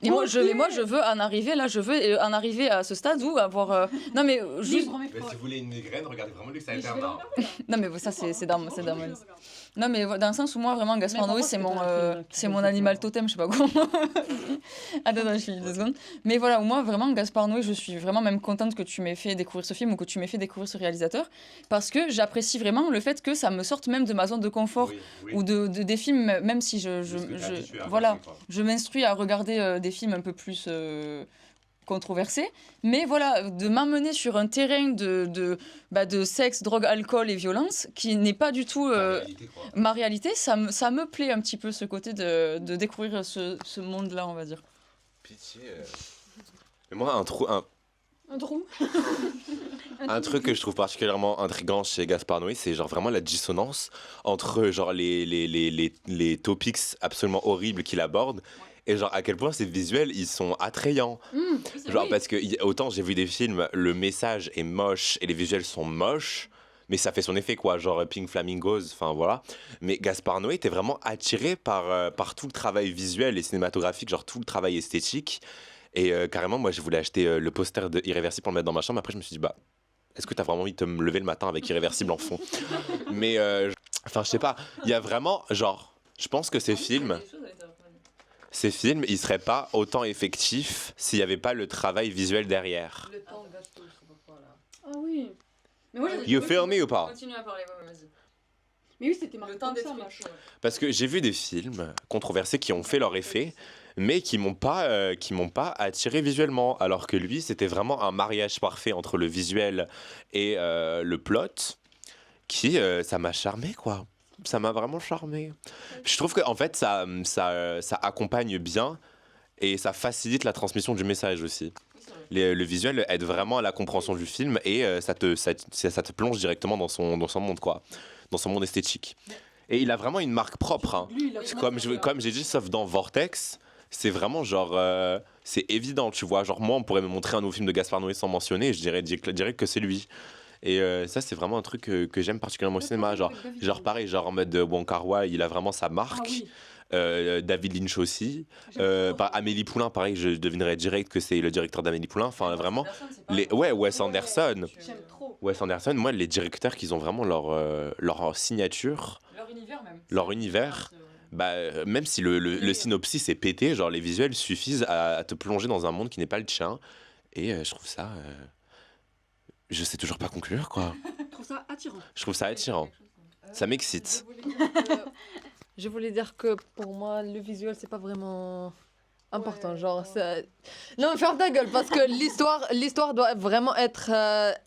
Et moi, je veux en arriver là, je veux en arriver à ce stade où avoir. Non, mais juste. Mais si vous voulez une migraine, regardez vraiment Luxe Alterna. Non, mais ça, c'est dans ma liste. Non, mais dans le sens où moi, vraiment, Gaspard Noé, c'est mon animal totem, je sais pas comment. Attends, je finis 2 secondes. Mais voilà, moi, vraiment, Gaspard Noé, je suis vraiment même contente que tu m'aies fait découvrir ce film ou que tu m'aies fait découvrir ce réalisateur, parce que j'apprécie vraiment le fait que ça me sorte même de ma zone de confort ou des films, même si je m'instruis à regarder des films un peu plus controversés, mais voilà, de m'amener sur un terrain de sexe, drogue, alcool et violence qui n'est pas du tout ma réalité, ça me plaît un petit peu ce côté de découvrir ce monde-là, on va dire. Pitié. Mais moi, un trou. Un truc que je trouve particulièrement intriguant chez Gaspard Noé, c'est genre vraiment la dissonance entre genre les topics absolument horribles qu'il aborde. Et genre à quel point ces visuels ils sont attrayants. Genre parce que autant j'ai vu des films, le message est moche et les visuels sont moches, mais ça fait son effet quoi, genre Pink Flamingos, enfin voilà. Mais Gaspard Noé était vraiment attiré par tout le travail visuel et cinématographique, genre tout le travail esthétique. Et carrément moi je voulais acheter le poster de Irréversible pour le mettre dans ma chambre. Après je me suis dit bah est-ce que t'as vraiment envie de me lever le matin avec Irréversible en fond? Mais enfin je sais pas, il y a vraiment genre je pense que ces films, ils seraient pas autant effectifs s'il y avait pas le travail visuel derrière. Ah oui. Mais moi, You feel me ou pas? Continue à parler, vas-y. Mais oui, c'était marqué Le temps comme ça, d'être machin. Parce que j'ai vu des films controversés qui ont fait leur effet, mais qui m'ont pas attiré visuellement. Alors que lui, c'était vraiment un mariage parfait entre le visuel et le plot, qui ça m'a charmé quoi. Ça m'a vraiment charmé. Je trouve que en fait ça accompagne bien et ça facilite la transmission du message aussi. Le visuel aide vraiment à la compréhension du film et ça te plonge directement dans son monde quoi, dans son monde esthétique. Et il a vraiment une marque propre. Hein. Comme j'ai dit, sauf dans Vortex, c'est vraiment genre c'est évident, tu vois. Genre moi, on pourrait me montrer un nouveau film de Gaspard Noé sans mentionner, et je dirais que c'est lui. Et ça, c'est vraiment un truc que j'aime particulièrement au cinéma. Genre pareil, genre en mode Wong Kar-wai, il a vraiment sa marque. David Lynch aussi. Amélie Poulain, pareil, je devinerais direct que c'est le directeur d'Amélie Poulain. Enfin, vraiment. Wes Anderson. J'aime trop. Wes Anderson, moi, les directeurs qui ont vraiment leur signature. Leur univers. Même si le synopsis est pété, genre les visuels suffisent à te plonger dans un monde qui n'est pas le tien. Et je trouve ça. Je sais toujours pas conclure, quoi. Je trouve ça attirant. Ça m'excite. Je voulais dire que pour moi, le visuel, c'est pas vraiment important. Genre, non, mais ferme ta gueule, parce que l'histoire doit vraiment être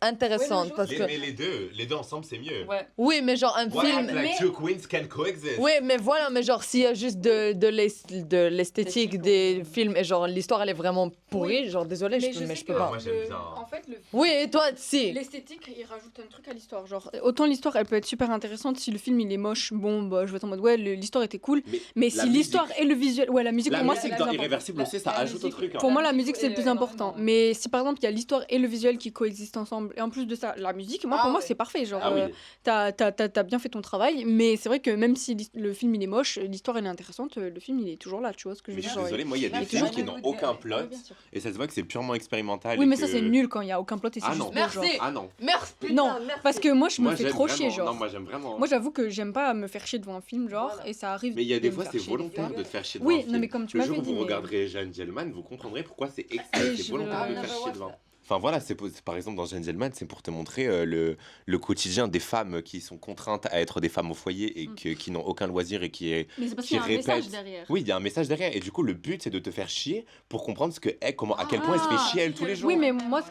intéressante. Parce que... Mais les deux ensemble, c'est mieux. Ouais. Oui, mais genre un film... Two queens can coexist. Oui, mais voilà, mais genre s'il y a juste de l'esthétique des films et genre l'histoire elle est vraiment pourrie, genre désolé, mais je peux pas. Moi, j'aime bien. En fait, Oui, et toi, si. l'esthétique, il rajoute un truc à l'histoire. Genre, autant l'histoire, elle peut être super intéressante. Si le film, il est moche, bon, bah, je vais être en mode, ouais, l'histoire était cool. Mais si l'histoire et le visuel... Ouais, la musique, pour moi, c'est dans plus important. irréversible aussi, ça la ajoute au musique, truc. Hein. Pour moi, la musique, musique, c'est le c'est plus important. énormément. Mais si par exemple, il y a l'histoire et le visuel qui coexistent ensemble, et en plus de ça, la musique, moi, Ah pour moi, ouais. c'est parfait. Genre, Ah oui. t'as bien fait ton travail, mais c'est vrai que même si le film il est moche, l'histoire elle est intéressante, le film il est toujours là, tu vois ce que je Mais veux je dire. suis désolé, moi il y a Il des est films toujours qui n'ont aucun plot Oui, bien sûr. et ça se voit que c'est purement expérimental. Oui, et mais ça que- c'est nul quand il y a aucun plot et c'est Ah juste non. beau, Merci. genre. Ah non. Merci, putain, Non, merci. parce que moi je me Moi fais j'aime trop vraiment. chier, genre. Non, moi j'aime vraiment. Moi j'avoue que j'aime pas me faire chier devant un film, genre, Voilà. et ça arrive. Mais il y a de des me fois faire c'est chier, volontaire des de fois. te faire chier devant Oui, un non, film. mais comme tu Le m'avais jour où dit, vous mais- regarderez Gentleman, vous comprendrez pourquoi c'est Et exprès, c'est je volontaire de veux- te faire Ah, chier ouais. devant. Enfin voilà, par exemple dans Gentleman, c'est pour te montrer le quotidien des femmes qui sont contraintes à être des femmes au foyer et qui n'ont aucun loisir et qui est. Mais c'est parce qui qu'il y a un message répète. derrière. Oui, il y a un message derrière et du coup le but c'est de te faire chier pour comprendre ce que est, comment, à quel point elle se fait chier elle tous les jours. Oui, mais moi ce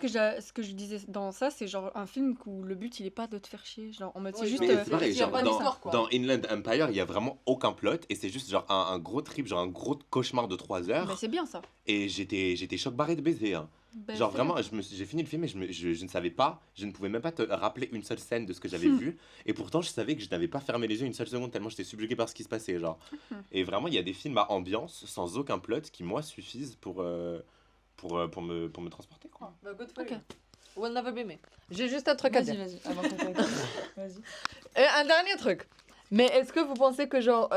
que je disais dans ça, c'est genre un film où le but il est pas de te faire chier, genre en mode c'est Oui, juste. Mais c'est pareil, il y a genre, pas d'histoire, quoi. dans Inland Empire, il y a vraiment aucun plot et c'est juste genre un gros trip, genre un gros cauchemar de 3 heures Mais c'est bien ça. et j'étais choc barré de baiser. Hein. Ben, Genre c'est vraiment, j'ai fini le film et je ne savais pas, je ne pouvais même pas te rappeler une seule scène de ce que j'avais vu. Et pourtant, je savais que je n'avais pas fermé les yeux une seule seconde tellement j'étais subjugué par ce qui se passait. Genre. Et vraiment, il y a des films à ambiance sans aucun plot qui, moi, suffisent pour me transporter. Quoi. Bah, good for Ok. you. We'll never be me. J'ai juste un truc à Vas-y, dire. vas-y. Avant qu'on continue. Vas-y. Et un dernier truc. Mais est-ce que vous pensez que genre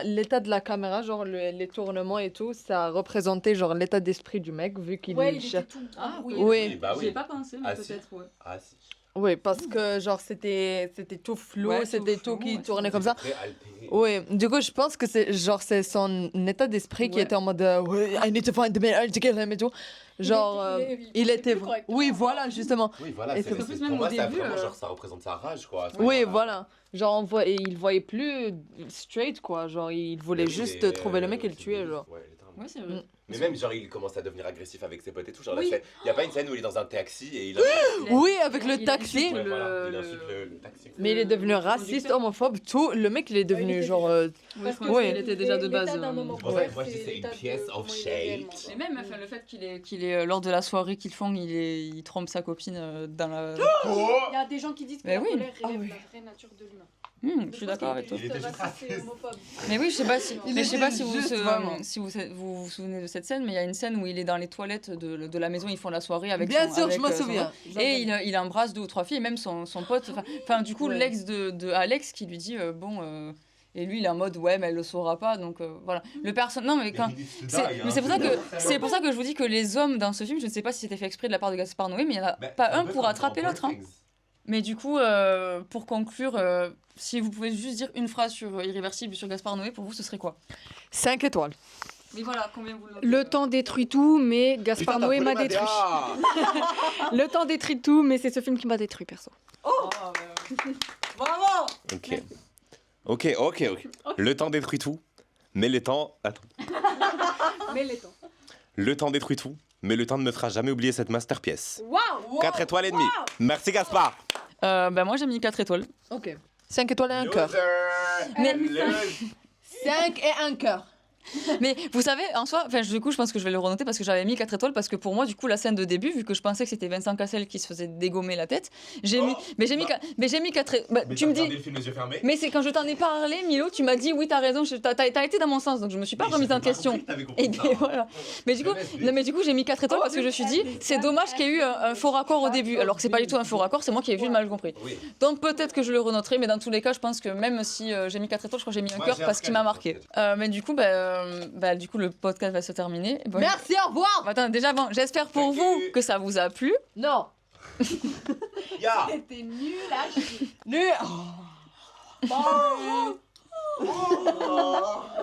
l'état de la caméra, genre les tournements et tout, ça représentait genre l'état d'esprit du mec vu qu'il Ouais, est il cher- était tout. Ah, oui. Oui. bah J'y ai pas pensé, mais Ah, si. peut-être, ouais. Ah si. Oui, parce que genre c'était tout flou, Ouais, c'était tout tout flou, qui ouais. tournait comme ça. Très altéré. Oui, du coup, je pense que c'est son état d'esprit qui Ouais. était en mode ouais, I need to find the man to kill him et tout. Genre il était oui, voilà justement. Oui, voilà, Et c'est, c'est- c'est- plus, pour même moi, au ça, début, vraiment, genre, ça représente sa rage, quoi. Oui, voilà. Genre il voyait plus straight quoi, genre il voulait juste trouver le mec et le tuer genre. Ouais, littéralement. Ouais, c'est vrai. Mais même, genre, il commence à devenir agressif avec ses potes et tout. Genre, Oui. il y a pas une scène où il est dans un taxi et il Oui, avec le Il taxi. insulte Ouais, le- voilà, il le- insulte le taxi. Mais il est devenu raciste, homophobe, tout. Le mec, il est devenu genre. Oui, je Parce pense que Ouais. qu'il était déjà de base. C'est pour ça que moi, je dis c'est une pièce of shade. Mais même enfin, le fait qu'il est lors de la soirée qu'ils font, il trompe sa copine dans la. Il y a des gens qui disent que Mais la oui. colère Ah relève oui. la vraie nature de l'humain. Je suis d'accord avec toi. Il était juste raciste. Mais oui, je sais pas si, Il mais je sais pas était si vous juste vraiment. vous souvenez de cette scène, mais il y a une scène où il est dans les toilettes de la maison, ils font la soirée avec Bien son, sûr, avec, je m'en son souviens. pote. Et il embrasse 2 ou 3 filles, et même son pote. Enfin, du coup, Ouais. l'ex de Alex qui lui dit et lui il est en mode ouais mais elle le saura pas donc voilà le personnage non mais quand mais c'est pour ça que je vous dis que les hommes dans ce film, je ne sais pas si c'était fait exprès de la part de Gaspard Noé, mais il n'y en a pas un pour attraper l'autre. Hein. Mais du coup, pour conclure, si vous pouvez juste dire une phrase sur Irréversible, sur Gaspard Noé, pour vous, ce serait quoi? 5 étoiles. Mais voilà, combien vous Le temps détruit tout, mais Gaspard Noé m'a détruit. Le temps détruit tout, mais c'est ce film qui m'a détruit, perso. Bravo! Ok. Le temps détruit tout, mais le temps. Attends. Mais les temps. Le temps détruit tout, mais le temps ne me fera jamais oublier cette masterpiece. Waouh! 4 étoiles et demie. Merci Gaspard. Moi j'ai mis 4 étoiles. Ok. 5 étoiles et un cœur. Mais- 5 et un cœur. Mais vous savez, en soi, du coup, je pense que je vais le renoter parce que j'avais mis 4 étoiles. Parce que pour moi, du coup, la scène de début, vu que je pensais que c'était Vincent Cassel qui se faisait dégommer la tête, j'ai mis. Mais j'ai mis 4 étoiles. Tu me dis. le film les yeux fermés. Mais c'est quand je t'en ai parlé, Milo, tu m'as dit oui, t'as raison, t'as été dans mon sens, donc je me suis pas remise en question. Et voilà. Mais du coup, non, mais du coup, j'ai mis 4 étoiles parce que je me suis dit, c'est dommage qu'il y ait eu un faux raccord au début. Alors que c'est pas du tout un faux raccord, c'est moi qui ai vu le mal compris. Oui. Donc peut-être que je le renoterai, mais dans tous les cas, je pense que même si j'ai mis 4 étoiles, je crois que j'ai mis un Moi, cœur j'ai un parce qu'il m'a marqué. cœur. Mais du coup, du coup, le podcast va se terminer. Bon, Merci, au revoir! attends, déjà, bon, j'espère pour Thank vous you. que ça vous a plu. Non. Ya. C'était nul à chier. Nu.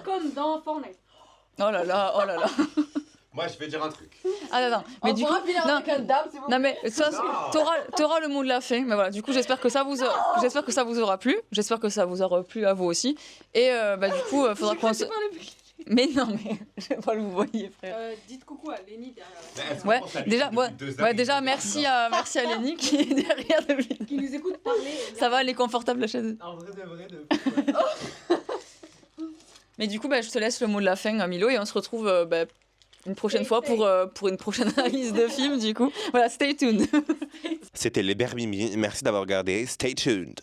Comme dans Fortnite. Oh là là, oh là là. Moi, je vais dire un truc. Attends, mais du coup, non, avec un dame, s'il vous plaît. non mais ça, t'auras le mot de la fin. Mais voilà, du coup, j'espère que ça vous aura plu. J'espère que ça vous aura plu à vous aussi. Et du coup, faudra qu'on se. Mais non, mais je sais pas le vous voyez, frère. Dites coucou à Lenny derrière. Ouais, déjà, merci à Lenny qui est derrière depuis. Qui nous écoute parler. Ça va, elle est confortable la chaise. En vrai de vrai, Mais du coup, je te laisse le mot de la fin, Milo, et on se retrouve une prochaine fois pour une prochaine analyse de film, du coup. Voilà, stay tuned. C'était les Berbimi. Merci d'avoir regardé. Stay tuned.